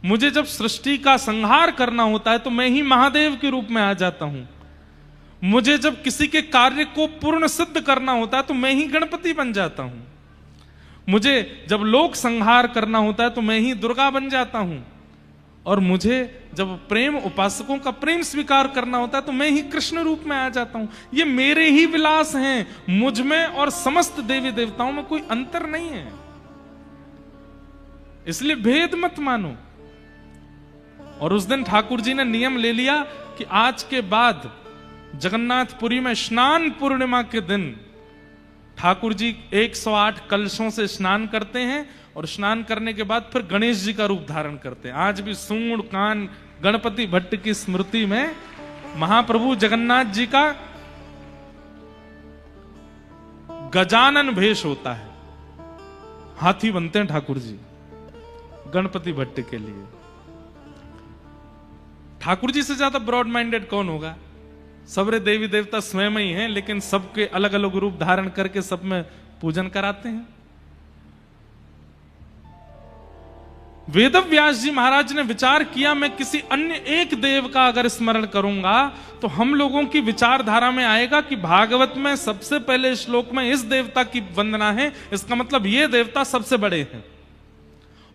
मुझे जब सृष्टि का संहार करना होता है तो मैं ही महादेव के रूप में आ जाता हूं। मुझे जब किसी के कार्य को पूर्ण सिद्ध करना होता है तो मैं ही गणपति बन जाता हूं। मुझे जब लोक संहार करना होता है तो मैं ही दुर्गा बन जाता हूं। और मुझे जब प्रेम उपासकों का प्रेम स्वीकार करना होता है तो मैं ही कृष्ण रूप में आ जाता हूं। ये मेरे ही विलास हैं, मुझ में और समस्त देवी देवताओं में कोई अंतर नहीं है, इसलिए भेद मत मानो। और उस दिन ठाकुर जी ने नियम ले लिया कि आज के बाद जगन्नाथपुरी में स्नान पूर्णिमा के दिन ठाकुर जी 108 कलशों से स्नान करते हैं और स्नान करने के बाद फिर गणेश जी का रूप धारण करते हैं। आज भी सूंड कान गणपति भट्ट की स्मृति में महाप्रभु जगन्नाथ जी का गजानन भेष होता है, हाथी बनते हैं ठाकुर जी गणपति भट्ट के लिए। ठाकुर जी से ज्यादा ब्रॉड माइंडेड कौन होगा? सबरे देवी देवता स्वयं ही हैं, लेकिन सबके अलग अलग रूप धारण करके सब में पूजन कराते हैं। वेदव्यास जी महाराज ने विचार किया, मैं किसी अन्य एक देव का अगर स्मरण करूंगा तो हम लोगों की विचारधारा में आएगा कि भागवत में सबसे पहले श्लोक में इस देवता की वंदना है, इसका मतलब ये देवता सबसे बड़े हैं,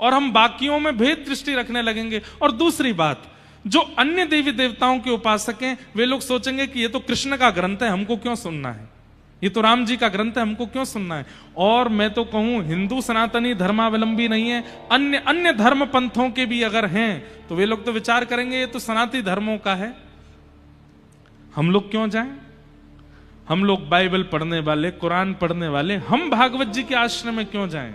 और हम बाकियों में भेद दृष्टि रखने लगेंगे। और दूसरी बात, जो अन्य देवी देवताओं के उपासक हैं वे लोग सोचेंगे कि ये तो कृष्ण का ग्रंथ है, हमको क्यों सुनना है, ये तो राम जी का ग्रंथ है, हमको क्यों सुनना है। और मैं तो कहूं हिंदू सनातनी धर्मावलंबी नहीं है, अन्य धर्म पंथों के भी अगर हैं तो वे लोग तो विचार करेंगे ये तो सनातनी धर्मों का है, हम लोग क्यों जाएं। हम लोग बाइबल पढ़ने वाले, कुरान पढ़ने वाले, हम भागवत जी के आश्रम में क्यों जाएं।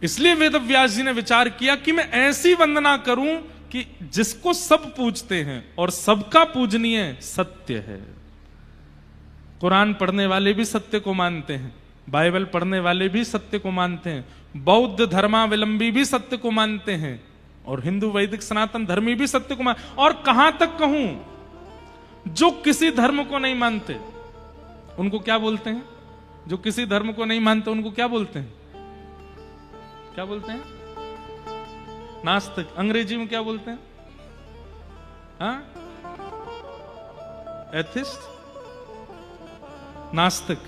इसलिए वेदव्यास जी ने विचार किया कि मैं ऐसी वंदना करूं कि जिसको सब पूजते हैं और सबका पूजनीय सत्य है। कुरान पढ़ने वाले भी सत्य को मानते हैं, बाइबल पढ़ने वाले भी सत्य को मानते हैं, बौद्ध धर्मावलंबी भी सत्य को मानते हैं, और हिंदू वैदिक सनातन धर्मी भी सत्य को मानते। और कहां तक कहूं, जो किसी धर्म को नहीं मानते उनको क्या बोलते हैं? जो किसी धर्म को नहीं मानते उनको क्या बोलते हैं? क्या बोलते हैं? नास्तिक। अंग्रेजी में क्या बोलते हैं? हाँ, एथिस्ट, नास्तिक,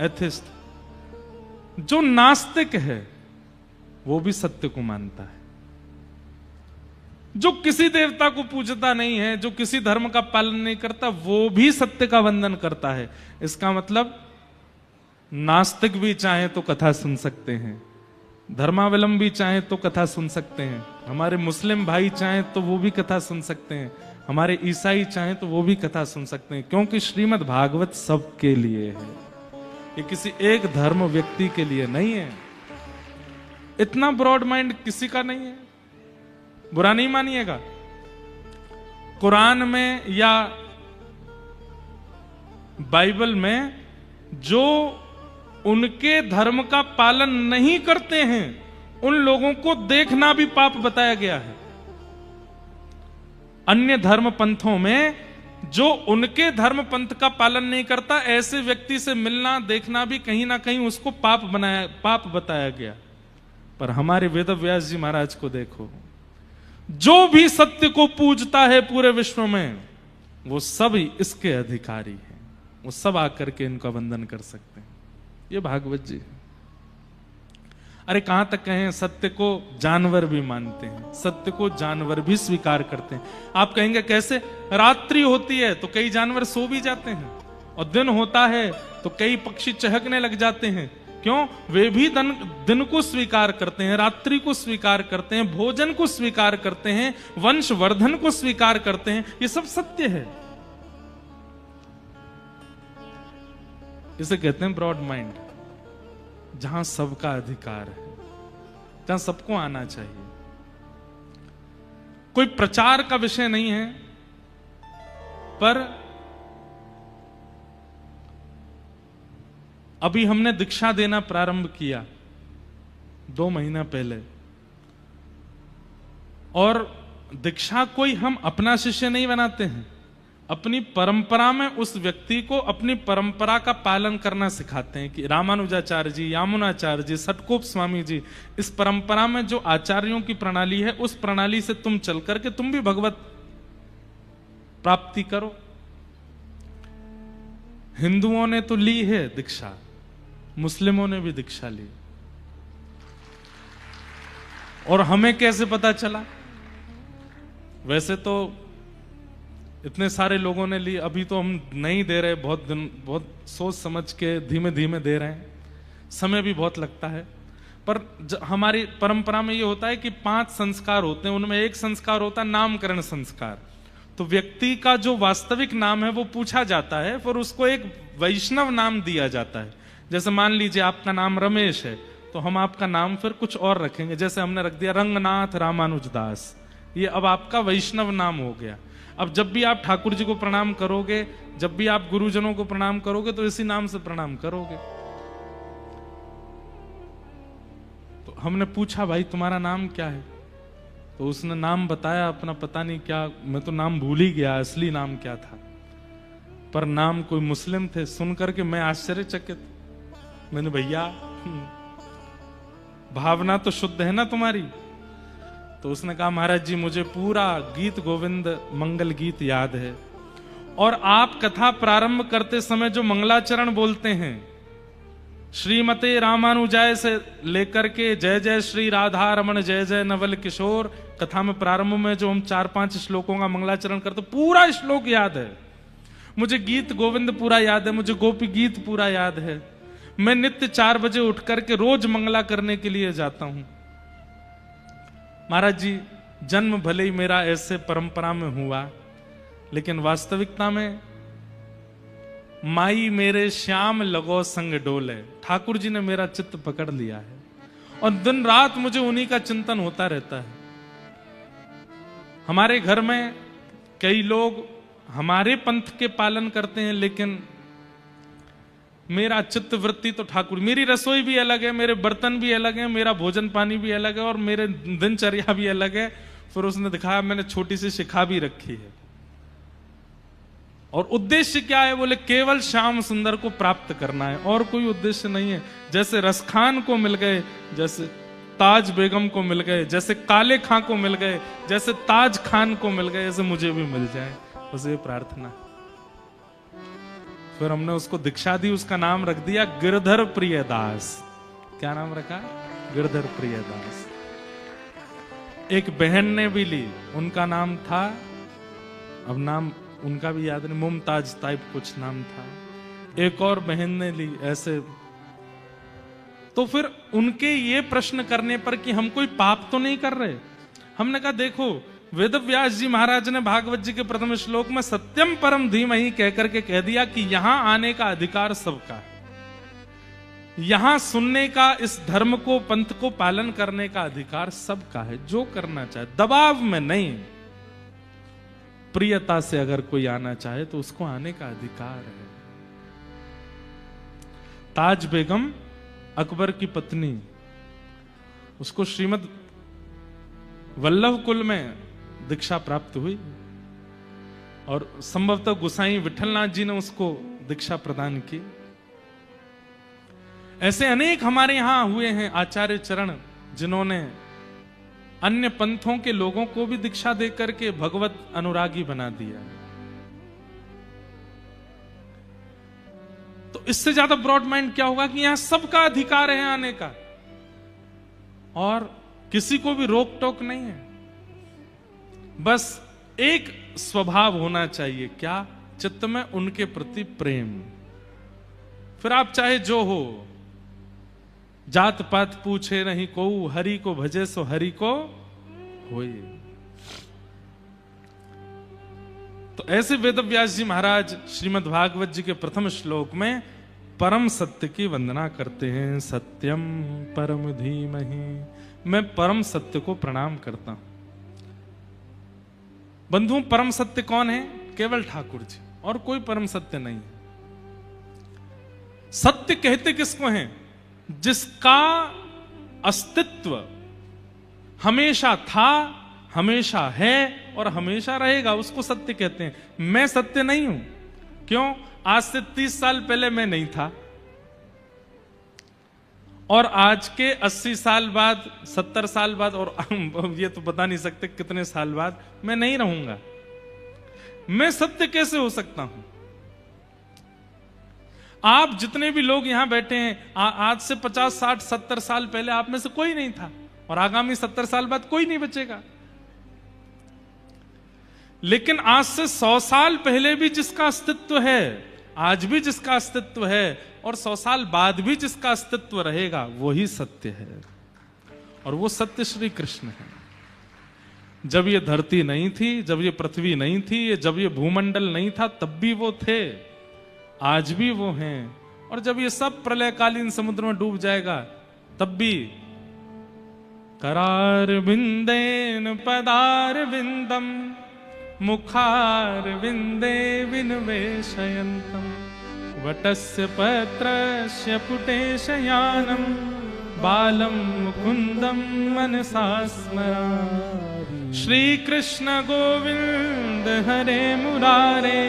एथिस्ट। जो नास्तिक है वो भी सत्य को मानता है, जो किसी देवता को पूजता नहीं है, जो किसी धर्म का पालन नहीं करता, वो भी सत्य का वंदन करता है। इसका मतलब नास्तिक भी चाहे तो कथा सुन सकते हैं, धर्मावलंबी चाहे तो कथा सुन सकते हैं, हमारे मुस्लिम भाई चाहे तो वो भी कथा सुन सकते हैं, हमारे ईसाई चाहे तो वो भी कथा सुन सकते हैं, क्योंकि श्रीमद् भागवत सबके लिए है, ये किसी एक धर्म व्यक्ति के लिए नहीं है। इतना ब्रॉड माइंड किसी का नहीं है, बुरा नहीं मानिएगा। कुरान में या बाइबल में जो उनके धर्म का पालन नहीं करते हैं उन लोगों को देखना भी पाप बताया गया है। अन्य धर्म पंथों में जो उनके धर्म पंथ का पालन नहीं करता, ऐसे व्यक्ति से मिलना देखना भी कहीं ना कहीं उसको पाप बताया गया। पर हमारे वेदव्यास जी महाराज को देखो, जो भी सत्य को पूजता है पूरे विश्व में वो सब इसके अधिकारी हैं, वो सब आकर के इनका वंदन कर सकते हैं। ये भागवत जी। अरे कहां तक कहें, सत्य को जानवर भी मानते हैं, सत्य को जानवर भी स्वीकार करते हैं। आप कहेंगे कैसे? रात्रि होती है तो कई जानवर सो भी जाते हैं, और दिन होता है तो कई पक्षी चहकने लग जाते हैं। क्यों? वे भी दिन को स्वीकार करते हैं, रात्रि को स्वीकार करते हैं, भोजन को स्वीकार करते हैं, वंशवर्धन को स्वीकार करते हैं। ये सब सत्य है। इसे कहते हैं ब्रॉड माइंड, जहां सबका अधिकार है, जहां सबको आना चाहिए। कोई प्रचार का विषय नहीं है, पर अभी हमने दीक्षा देना प्रारंभ किया 2 महीना पहले, और दीक्षा कोई हम अपना शिष्य नहीं बनाते हैं, अपनी परंपरा में उस व्यक्ति को अपनी परंपरा का पालन करना सिखाते हैं। कि रामानुजाचार्य जी, यामुनाचार्य जी, सटकोप स्वामी जी, इस परंपरा में जो आचार्यों की प्रणाली है उस प्रणाली से तुम चल करके तुम भी भगवत प्राप्ति करो। हिंदुओं ने तो ली है दीक्षा, मुस्लिमों ने भी दीक्षा ली, और हमें कैसे पता चला? वैसे तो इतने सारे लोगों ने ली, अभी तो हम नहीं दे रहे, बहुत सोच समझ के धीमे धीमे दे रहे हैं, समय भी बहुत लगता है। पर हमारी परंपरा में ये होता है कि 5 संस्कार होते हैं, उनमें एक संस्कार होता है नामकरण संस्कार। तो व्यक्ति का जो वास्तविक नाम है वो पूछा जाता है, फिर उसको एक वैष्णव नाम दिया जाता है। जैसे मान लीजिए आपका नाम रमेश है, तो हम आपका नाम फिर कुछ और रखेंगे, जैसे हमने रख दिया रंगनाथ रामानुजदास, ये अब आपका वैष्णव नाम हो गया। अब जब भी आप ठाकुर जी को प्रणाम करोगे, जब भी आप गुरुजनों को प्रणाम करोगे, तो इसी नाम से प्रणाम करोगे। तो हमने पूछा भाई तुम्हारा नाम क्या है, तो उसने नाम बताया अपना, पता नहीं क्या, मैं तो नाम भूल ही गया असली नाम क्या था, पर नाम कोई मुस्लिम थे। सुन करके मैं आश्चर्यचकित, मैंने भैया भावना तो शुद्ध है ना तुम्हारी? तो उसने कहा महाराज जी मुझे पूरा गीत गोविंद मंगल गीत याद है, और आप कथा प्रारंभ करते समय जो मंगलाचरण बोलते हैं, श्रीमते रामानुजाय से लेकर के जय जय श्री राधा रमण जय जय नवल किशोर, कथा में प्रारंभ में जो हम 4-5 श्लोकों का मंगलाचरण करते, पूरा श्लोक याद है मुझे, गीत गोविंद पूरा याद है मुझे, गोपी गीत पूरा याद है। मैं नित्य 4 बजे उठ करके रोज मंगला करने के लिए जाता हूं। महाराज जी जन्म भले ही मेरा ऐसे परंपरा में हुआ, लेकिन वास्तविकता में माई मेरे श्याम लगो संग डोले, ठाकुर जी ने मेरा चित्त पकड़ लिया है, और दिन रात मुझे उन्हीं का चिंतन होता रहता है। हमारे घर में कई लोग हमारे पंथ के पालन करते हैं, लेकिन मेरा चित्त वृत्ति तो ठाकुर, मेरी रसोई भी अलग है, मेरे बर्तन भी अलग है, मेरा भोजन पानी भी अलग है, और मेरे दिनचर्या भी अलग है। फिर उसने दिखाया, मैंने छोटी सी शिखा भी रखी है, और उद्देश्य क्या है? बोले केवल श्याम सुंदर को प्राप्त करना है, और कोई उद्देश्य नहीं है। जैसे रसखान को मिल गए, जैसे ताज बेगम को मिल गए, जैसे काले खां को मिल गए, जैसे ताज खान को मिल गए, ऐसे मुझे भी मिल जाए, बस ये प्रार्थना। फिर हमने उसको दीक्षा दी, उसका नाम रख दिया गिरधर प्रियदास। क्या नाम रखा? गिरधर प्रियदास। एक बहन ने भी ली, उनका नाम था, अब नाम उनका भी याद नहीं, मुमताज टाइप कुछ नाम था। एक और बहन ने ली, ऐसे। तो फिर उनके ये प्रश्न करने पर कि हम कोई पाप तो नहीं कर रहे, हमने कहा देखो वेद व्यास जी महाराज ने भागवत जी के प्रथम श्लोक में सत्यम परम धीमहि कहकर के कह दिया कि यहां आने का अधिकार सबका है, यहां सुनने का, इस धर्म को पंथ को पालन करने का अधिकार सबका है, जो करना चाहे, दबाव में नहीं, प्रियता से अगर कोई आना चाहे तो उसको आने का अधिकार है। ताज बेगम अकबर की पत्नी, उसको श्रीमद वल्लभ कुल में दीक्षा प्राप्त हुई, और संभवतः गोसाई विठलनाथ जी ने उसको दीक्षा प्रदान की। ऐसे अनेक हमारे यहां हुए हैं आचार्य चरण, जिन्होंने अन्य पंथों के लोगों को भी दीक्षा देकर के भगवत अनुरागी बना दिया। तो इससे ज्यादा ब्रॉड माइंड क्या होगा कि यहां सबका अधिकार है आने का, और किसी को भी रोक टोक नहीं है, बस एक स्वभाव होना चाहिए, क्या? चित्त में उनके प्रति प्रेम। फिर आप चाहे जो हो, जात पात पूछे नहीं को, हरि को भजे सो हरि को होए। तो ऐसे वेदव्यास जी महाराज श्रीमद् भागवत जी के प्रथम श्लोक में परम सत्य की वंदना करते हैं। सत्यम परम धीमहि, मैं परम सत्य को प्रणाम करता हूं। बंधु, परम सत्य कौन है? केवल ठाकुर जी, और कोई परम सत्य नहीं है। सत्य कहते किसको हैं? जिसका अस्तित्व हमेशा था, हमेशा है और हमेशा रहेगा, उसको सत्य कहते हैं। मैं सत्य नहीं हूं। क्यों? आज से 30 साल पहले मैं नहीं था, और आज के 80 साल बाद, 70 साल बाद, और ये तो बता नहीं सकते कितने साल बाद मैं नहीं रहूंगा। मैं सत्य कैसे हो सकता हूं? आप जितने भी लोग यहां बैठे हैं, आज से 50, 60, 70 साल पहले आप में से कोई नहीं था, और आगामी 70 साल बाद कोई नहीं बचेगा। लेकिन आज से 100 साल पहले भी जिसका अस्तित्व है, आज भी जिसका अस्तित्व है, और 100 साल बाद भी जिसका अस्तित्व रहेगा, वही सत्य है, और वो सत्य श्री कृष्ण है। जब ये धरती नहीं थी, जब ये पृथ्वी नहीं थी, जब ये भूमंडल नहीं था, तब भी वो थे, आज भी वो हैं। और जब ये सब प्रलयकालीन समुद्र में डूब जाएगा तब भी। करार बिंदेन पदार बिंदम मुखार बिंदे विनवेशयन्तम वटस्य पत्रस्य पुटे शयानम बालम मुकुंदम मनसा स्मरामि। श्री कृष्ण गोविंद हरे मुरारे,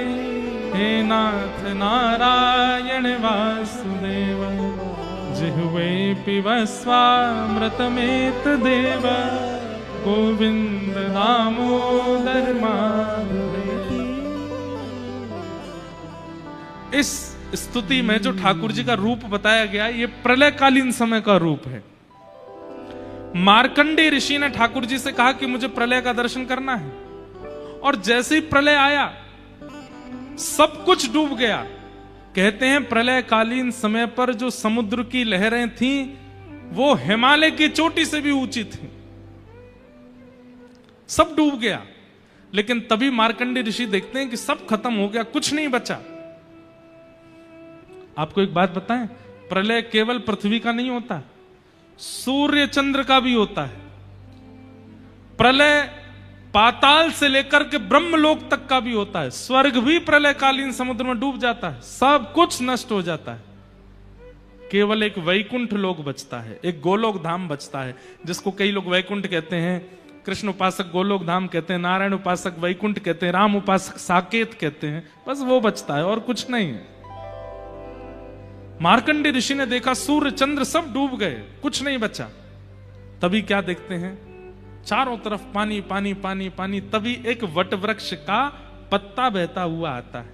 हे नाथ नारायण वासुदेव, जिह्वे पिबस्वामृतमेत देव, गोविंद दामोदर माधवेति। इस स्तुति में जो ठाकुर जी का रूप बताया गया, ये प्रलयकालीन समय का रूप है। मार्कंडेय ऋषि ने ठाकुर जी से कहा कि मुझे प्रलय का दर्शन करना है, और जैसे ही प्रलय आया सब कुछ डूब गया। कहते हैं प्रलयकालीन समय पर जो समुद्र की लहरें थीं वो हिमालय की चोटी से भी ऊंची थी, सब डूब गया। लेकिन तभी मार्कंडेय ऋषि देखते हैं कि सब खत्म हो गया, कुछ नहीं बचा। आपको एक बात बताएं, प्रलय केवल पृथ्वी का नहीं होता, सूर्य चंद्र का भी होता है। प्रलय पाताल से लेकर के ब्रह्मलोक तक का भी होता है। स्वर्ग भी प्रलयकालीन समुद्र में डूब जाता है, सब कुछ नष्ट हो जाता है। केवल एक वैकुंठ लोक बचता है, एक गोलोक धाम बचता है, जिसको कई लोग वैकुंठ कहते हैं, कृष्ण उपासक गोलोक धाम कहते हैं, नारायण उपासक वैकुंठ कहते हैं, राम उपासक साकेत कहते हैं। बस वो बचता है और कुछ नहीं है। मार्कंडेय ऋषि ने देखा सूर्य चंद्र सब डूब गए, कुछ नहीं बचा। तभी क्या देखते हैं, चारों तरफ पानी पानी पानी पानी। तभी एक वट वृक्ष का पत्ता बहता हुआ आता है,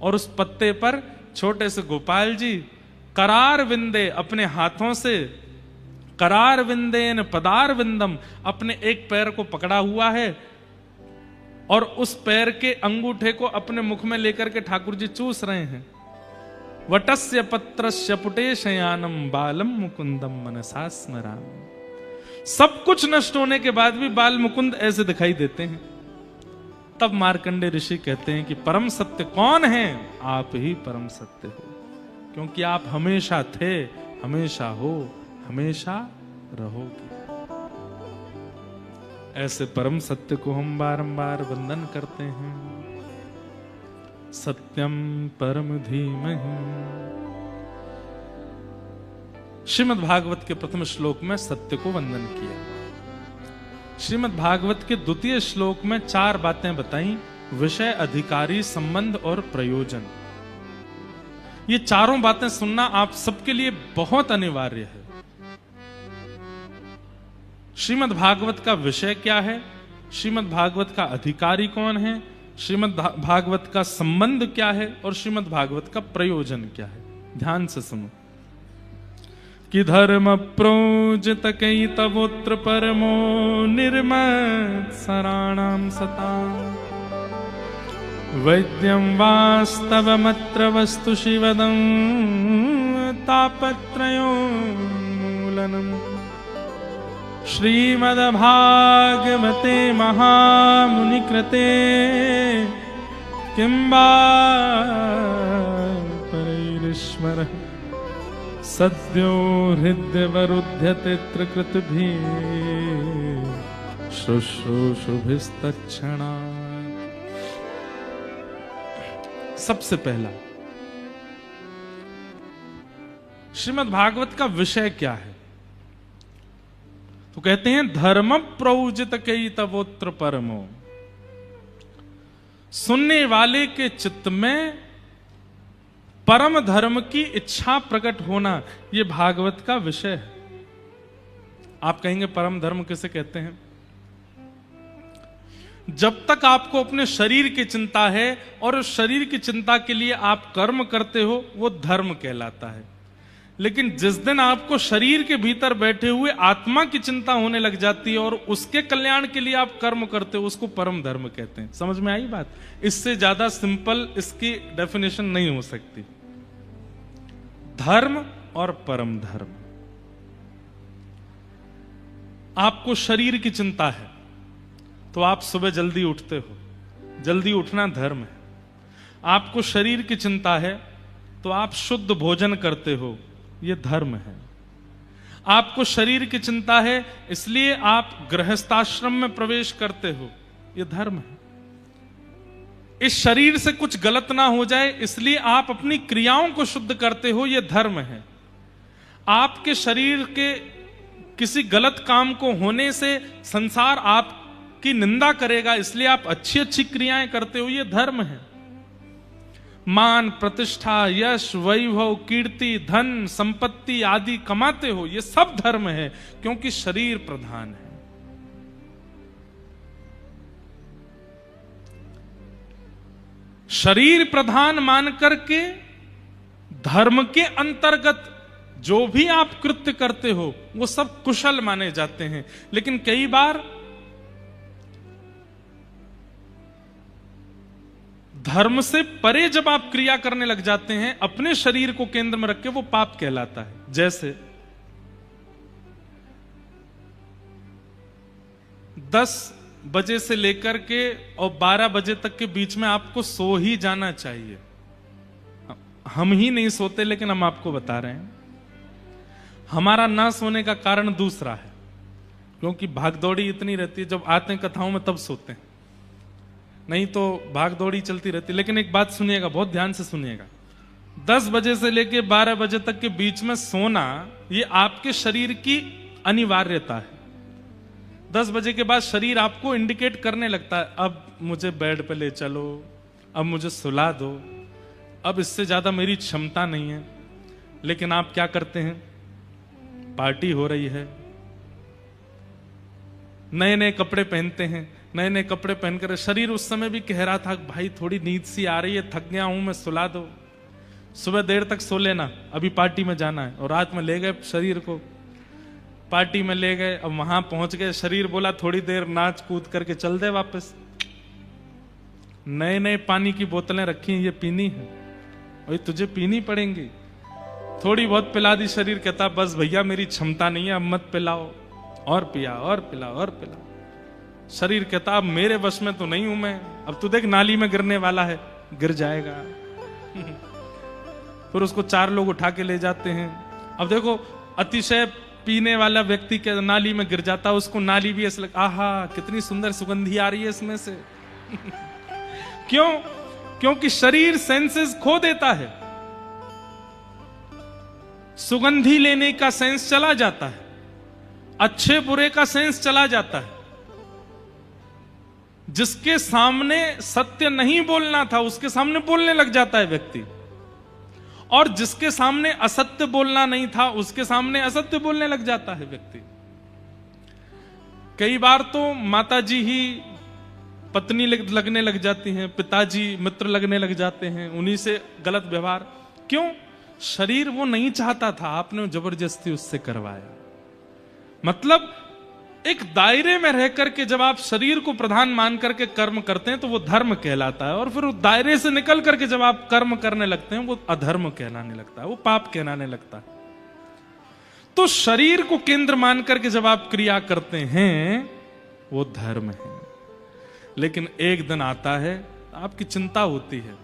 और उस पत्ते पर छोटे से गोपाल जी करार विंदे अपने हाथों से, करार विंदेन पदार विंदम, अपने एक पैर को पकड़ा हुआ है और उस पैर के अंगूठे को अपने मुख में लेकर के ठाकुर जी चूस रहे हैं। वटस्य पत्रस्य पुटे शयानम बालम मुकुंदम मनसा स्मरामि। सब कुछ नष्ट होने के बाद भी बाल मुकुंद ऐसे दिखाई देते हैं। तब मार्कंडेय ऋषि कहते हैं कि परम सत्य कौन है? आप ही परम सत्य हो, क्योंकि आप हमेशा थे, हमेशा हो, हमेशा रहोगे। ऐसे परम सत्य को हम बारंबार वंदन करते हैं। सत्यम परम धीमहि। श्रीमद् भागवत के प्रथम श्लोक में सत्य को वंदन किया। श्रीमद् भागवत के द्वितीय श्लोक में 4 बातें बताई, विषय, अधिकारी, संबंध और प्रयोजन। ये चारों बातें सुनना आप सबके लिए बहुत अनिवार्य है। श्रीमद् भागवत का विषय क्या है, श्रीमद् भागवत का अधिकारी कौन है, श्रीमद् भागवत का संबंध क्या है और श्रीमद् भागवत का प्रयोजन क्या है। ध्यान से सुनो। कि धर्म प्रोजित कई तवोत्र परमो निर्मत सराणाम सता वैद्यम वास्तवमत्र वस्तु शिवदं तापत्रयोन्मूलनम्। श्रीमद्भागवते महामुनिकृते किं वा परैरीश्वरः सद्यो हृद्यवरुध्यते त्रिकृतिभिः शुश्रूषुभिस्तत्क्षणात्। सबसे पहला, श्रीमद् भागवत का विषय क्या है? तो कहते हैं धर्म प्रौजित कई तवोत्र परमो। सुनने वाले के चित्त में परम धर्म की इच्छा प्रकट होना, यह भागवत का विषय है। आप कहेंगे परम धर्म किसे कहते हैं? जब तक आपको अपने शरीर की चिंता है और उस शरीर की चिंता के लिए आप कर्म करते हो, वो धर्म कहलाता है। लेकिन जिस दिन आपको शरीर के भीतर बैठे हुए आत्मा की चिंता होने लग जाती है और उसके कल्याण के लिए आप कर्म करते हो, उसको परम धर्म कहते हैं। समझ में आई बात? इससे ज्यादा सिंपल इसकी डेफिनेशन नहीं हो सकती। धर्म और परम धर्म। आपको शरीर की चिंता है, तो आप सुबह जल्दी उठते हो, जल्दी उठना धर्म है। आपको शरीर की चिंता है तो आप शुद्ध भोजन करते हो, यह धर्म है। आपको शरीर की चिंता है इसलिए आप गृहस्थाश्रम में प्रवेश करते हो, यह धर्म है। इस शरीर से कुछ गलत ना हो जाए इसलिए आप अपनी क्रियाओं को शुद्ध करते हो, यह धर्म है। आपके शरीर के किसी गलत काम को होने से संसार आपकी निंदा करेगा इसलिए आप अच्छी अच्छी क्रियाएं करते हो, यह धर्म है। मान, प्रतिष्ठा, यश, वैभव, कीर्ति, धन, संपत्ति आदि कमाते हो, यह सब धर्म है, क्योंकि शरीर प्रधान है। शरीर प्रधान मान करके धर्म के अंतर्गत जो भी आप कृत्य करते हो वो सब कुशल माने जाते हैं। लेकिन कई बार धर्म से परे जब आप क्रिया करने लग जाते हैं, अपने शरीर को केंद्र में रख के, वो पाप कहलाता है। जैसे 10 बजे से लेकर के और 12 बजे तक के बीच में आपको सो ही जाना चाहिए। हम ही नहीं सोते, लेकिन हम आपको बता रहे हैं। हमारा ना सोने का कारण दूसरा है, क्योंकि भागदौड़ी इतनी रहती है, जब आते हैं कथाओं में तब सोते हैं, नहीं तो भागदौड़ी चलती रहती। लेकिन एक बात सुनिएगा, बहुत ध्यान से सुनिएगा, 10 बजे से लेके 12 बजे तक के बीच में सोना ये आपके शरीर की अनिवार्यता है। 10 बजे के बाद शरीर आपको इंडिकेट करने लगता है, अब मुझे बेड पे ले चलो, अब मुझे सुला दो, अब इससे ज्यादा मेरी क्षमता नहीं है। लेकिन आप क्या करते हैं? पार्टी हो रही है, नए नए कपड़े पहनते हैं, नए नए कपड़े पहनकर शरीर उस समय भी कह रहा था भाई थोड़ी नींद सी आ रही है, थक गया हूं मैं, सुला दो, सुबह देर तक सो लेना, अभी पार्टी में जाना है। और रात में ले गए शरीर को, पार्टी में ले गए, अब वहां पहुंच गए, शरीर बोला थोड़ी देर नाच कूद करके चल दे वापस। नए नए पानी की बोतलें रखी हैं, ये पीनी है और तुझे पीनी पड़ेंगी। थोड़ी बहुत पिला दी, शरीर कहता बस भैया मेरी क्षमता नहीं है, अब मत पिलाओ, और पिया और पिला और पिला। शरीर कहता अब मेरे वश में तो नहीं हूं मैं, अब तू देख नाली में गिरने वाला है, गिर जाएगा। फिर उसको 4 लोग उठा के ले जाते हैं। अब देखो अतिशय पीने वाला व्यक्ति के नाली में गिर जाता, उसको नाली भी ऐसे लगा आहा कितनी सुंदर सुगंधी आ रही है इसमें से। क्यों? क्योंकि शरीर सेंसेस खो देता है, सुगंधी लेने का सेंस चला जाता है, अच्छे बुरे का सेंस चला जाता है। जिसके सामने सत्य नहीं बोलना था उसके सामने बोलने लग जाता है व्यक्ति, और जिसके सामने असत्य बोलना नहीं था उसके सामने असत्य बोलने लग जाता है व्यक्ति। कई बार तो माताजी ही पत्नी लगने लग जाती हैं, पिताजी मित्र लगने लग जाते हैं, उन्हीं से गलत व्यवहार। क्यों? शरीर वो नहीं चाहता था, आपने जबरदस्ती उससे करवाया। मतलब एक दायरे में रह करके जब आप शरीर को प्रधान मान करके कर्म करते हैं तो वो धर्म कहलाता है, और फिर उस दायरे से निकल करके जब आप कर्म करने लगते हैं वो अधर्म कहलाने लगता है, वो पाप कहलाने लगता है। तो शरीर को केंद्र मान करके जब आप क्रिया करते हैं वो धर्म है। लेकिन एक दिन आता है, आपकी चिंता होती है,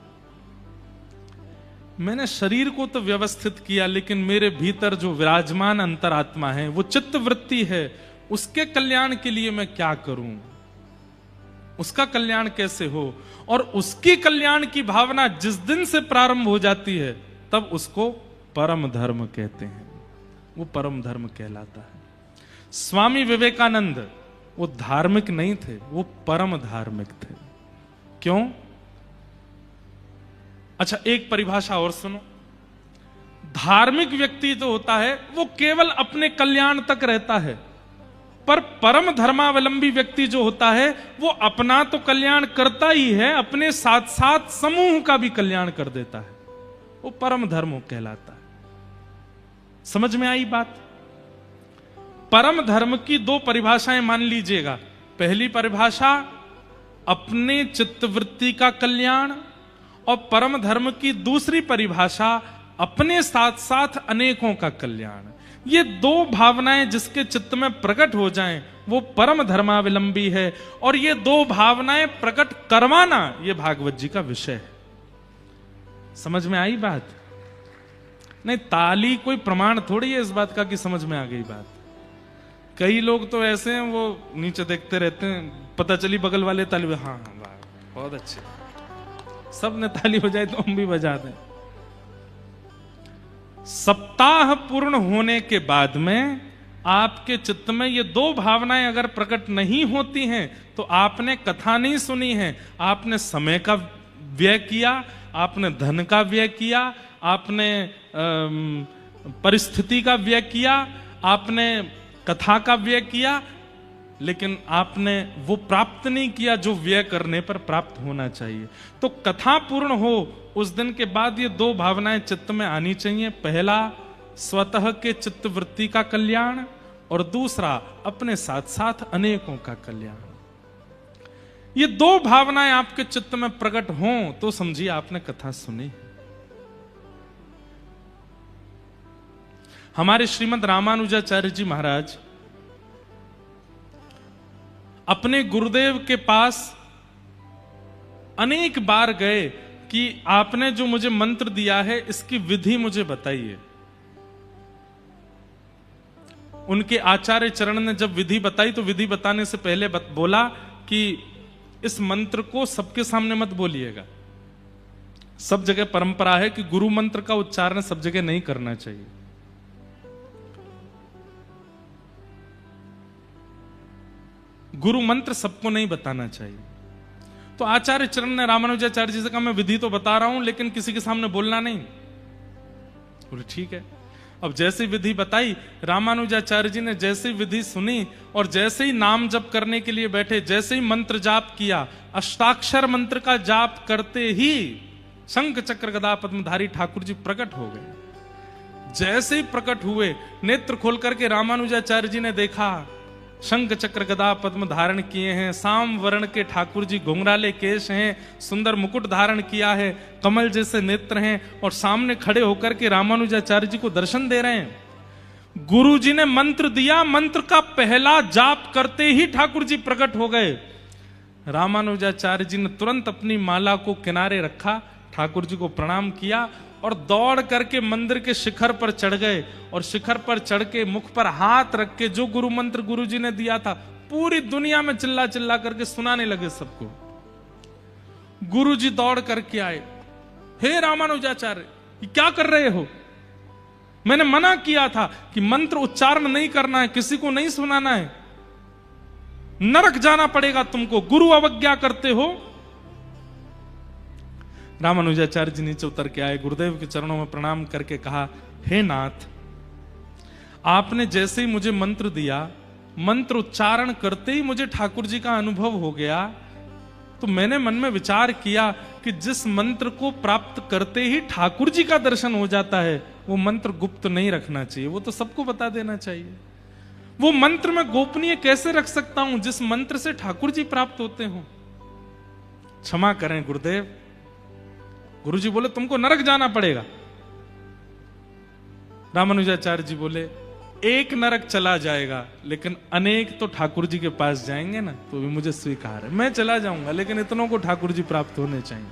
मैंने शरीर को तो व्यवस्थित किया, लेकिन मेरे भीतर जो विराजमान अंतरात्मा है, वो चित्त वृत्ति है, उसके कल्याण के लिए मैं क्या करूं, उसका कल्याण कैसे हो। और उसकी कल्याण की भावना जिस दिन से प्रारंभ हो जाती है तब उसको परम धर्म कहते हैं, वो परम धर्म कहलाता है। स्वामी विवेकानंद वो धार्मिक नहीं थे, वो परम धार्मिक थे। क्यों? अच्छा एक परिभाषा और सुनो, धार्मिक व्यक्ति जो होता है वो केवल अपने कल्याण तक रहता है, पर परम धर्मावलंबी व्यक्ति जो होता है वो अपना तो कल्याण करता ही है, अपने साथ साथ समूह का भी कल्याण कर देता है, वो परम धर्म कहलाता है। समझ में आई बात? परम धर्म की 2 परिभाषाएं मान लीजिएगा। पहली परिभाषा अपने चित्तवृत्ति का कल्याण, और परम धर्म की दूसरी परिभाषा अपने साथ साथ अनेकों का कल्याण। ये दो भावनाएं जिसके चित्त में प्रकट हो जाएं वो परम धर्मावलंबी है, और ये दो भावनाएं प्रकट करवाना ये भागवत जी का विषय है। समझ में आई बात? नहीं, ताली कोई प्रमाण थोड़ी है इस बात का कि समझ में आ गई बात। कई लोग तो ऐसे हैं, वो नीचे देखते रहते हैं, पता चली बगल वाले ताली, हाँ वाह बहुत अच्छे, सब ने ताली बजाई तो हम भी बजा दें। सप्ताह पूर्ण होने के बाद में आपके चित्त में ये दो भावनाएं अगर प्रकट नहीं होती हैं तो आपने कथा नहीं सुनी है, आपने समय का व्यय किया, आपने धन का व्यय किया, आपने परिस्थिति का व्यय किया, आपने कथा का व्यय किया, लेकिन आपने वो प्राप्त नहीं किया जो व्यय करने पर प्राप्त होना चाहिए। तो कथा पूर्ण हो उस दिन के बाद ये दो भावनाएं चित्त में आनी चाहिए। पहला स्वतः के चित्त वृत्ति का कल्याण, और दूसरा अपने साथ साथ अनेकों का कल्याण। ये दो भावनाएं आपके चित्त में प्रकट हों तो समझिए आपने कथा सुनी। हमारे श्रीमद् रामानुजाचार्य जी महाराज अपने गुरुदेव के पास अनेक बार गए कि आपने जो मुझे मंत्र दिया है इसकी विधि मुझे बताइए। उनके आचार्य चरण ने जब विधि बताई तो विधि बताने से पहले बोला कि इस मंत्र को सबके सामने मत बोलिएगा। सब जगह परंपरा है कि गुरु मंत्र का उच्चारण सब जगह नहीं करना चाहिए। गुरु मंत्र सबको नहीं बताना चाहिए। तो आचार्य चरण ने रामानुजाचार्य जी से कहा मैं विधि तो बता रहा हूं लेकिन किसी के सामने बोलना नहीं। बोले ठीक है। अब जैसी विधि बताई, रामानुजाचार्य जी ने जैसी विधि सुनी और जैसे ही नाम जप करने के लिए बैठे, जैसे ही मंत्र जाप किया, अष्टाक्षर मंत्र का जाप करते ही शंख चक्र गदा पद्मधारी ठाकुर जी प्रकट हो गए। जैसे ही प्रकट हुए, नेत्र खोल करके रामानुजाचार्य जी ने देखा शंख चक्र गदा पद्म धारण किए हैं, साम वर्ण के ठाकुर जी, घुंघराले केश हैं, सुंदर मुकुट धारण किया है, कमल जैसे नेत्र हैं, और सामने खड़े होकर के रामानुजाचार्य जी को दर्शन दे रहे हैं। गुरु जी ने मंत्र दिया, मंत्र का पहला जाप करते ही ठाकुर जी प्रकट हो गए। रामानुजाचार्य जी ने तुरंत अपनी माला को किनारे रखा, ठाकुर जी को प्रणाम किया और दौड़ करके मंदिर के शिखर पर चढ़ गए, और शिखर पर चढ़ के मुख पर हाथ रख के जो गुरु मंत्र गुरु जी ने दिया था पूरी दुनिया में चिल्ला चिल्ला करके सुनाने लगे सबको। गुरु जी दौड़ करके आए, हे रामानुजाचार्य ये क्या कर रहे हो? मैंने मना किया था कि मंत्र उच्चारण नहीं करना है, किसी को नहीं सुनाना है, नरक जाना पड़ेगा तुमको, गुरु अवज्ञा करते हो। रामानुजाचार्य जी नीचे उतर के आए, गुरुदेव के चरणों में प्रणाम करके कहा, हे नाथ, आपने जैसे ही मुझे मंत्र दिया, मंत्र उच्चारण करते ही मुझे ठाकुर जी का अनुभव हो गया, तो मैंने मन में विचार किया कि जिस मंत्र को प्राप्त करते ही ठाकुर जी का दर्शन हो जाता है वो मंत्र गुप्त नहीं रखना चाहिए, वो तो सबको बता देना चाहिए। वो मंत्र मैं गोपनीय कैसे रख सकता हूं जिस मंत्र से ठाकुर जी प्राप्त होते हो? क्षमा करें गुरुदेव। गुरु जी बोले तुमको नरक जाना पड़ेगा। रामानुजाचार्य जी बोले एक नरक चला जाएगा लेकिन अनेक तो ठाकुर जी के पास जाएंगे ना, तो भी मुझे स्वीकार है। मैं चला जाऊंगा लेकिन इतनों को ठाकुर जी प्राप्त होने चाहिए।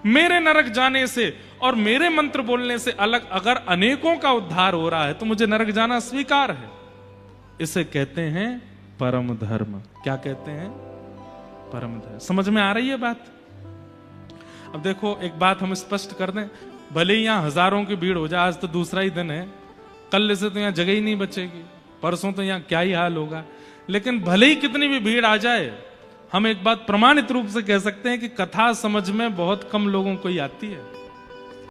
मेरे नरक जाने से और मेरे मंत्र बोलने से अलग अगर अनेकों का उद्धार हो रहा है तो मुझे नरक जाना स्वीकार है। इसे कहते हैं परम धर्म। क्या कहते हैं? परम धर्म। समझ में आ रही है बात? अब देखो एक बात हम स्पष्ट कर दें, भले ही यहां हजारों की भीड़ हो जाए, आज तो दूसरा ही दिन है, कल से तो यहां जगह ही नहीं बचेगी, परसों तो यहां क्या ही हाल होगा, लेकिन भले ही कितनी भी भीड़ आ जाए, हम एक बात प्रमाणित रूप से कह सकते हैं कि कथा समझ में बहुत कम लोगों को ही आती है।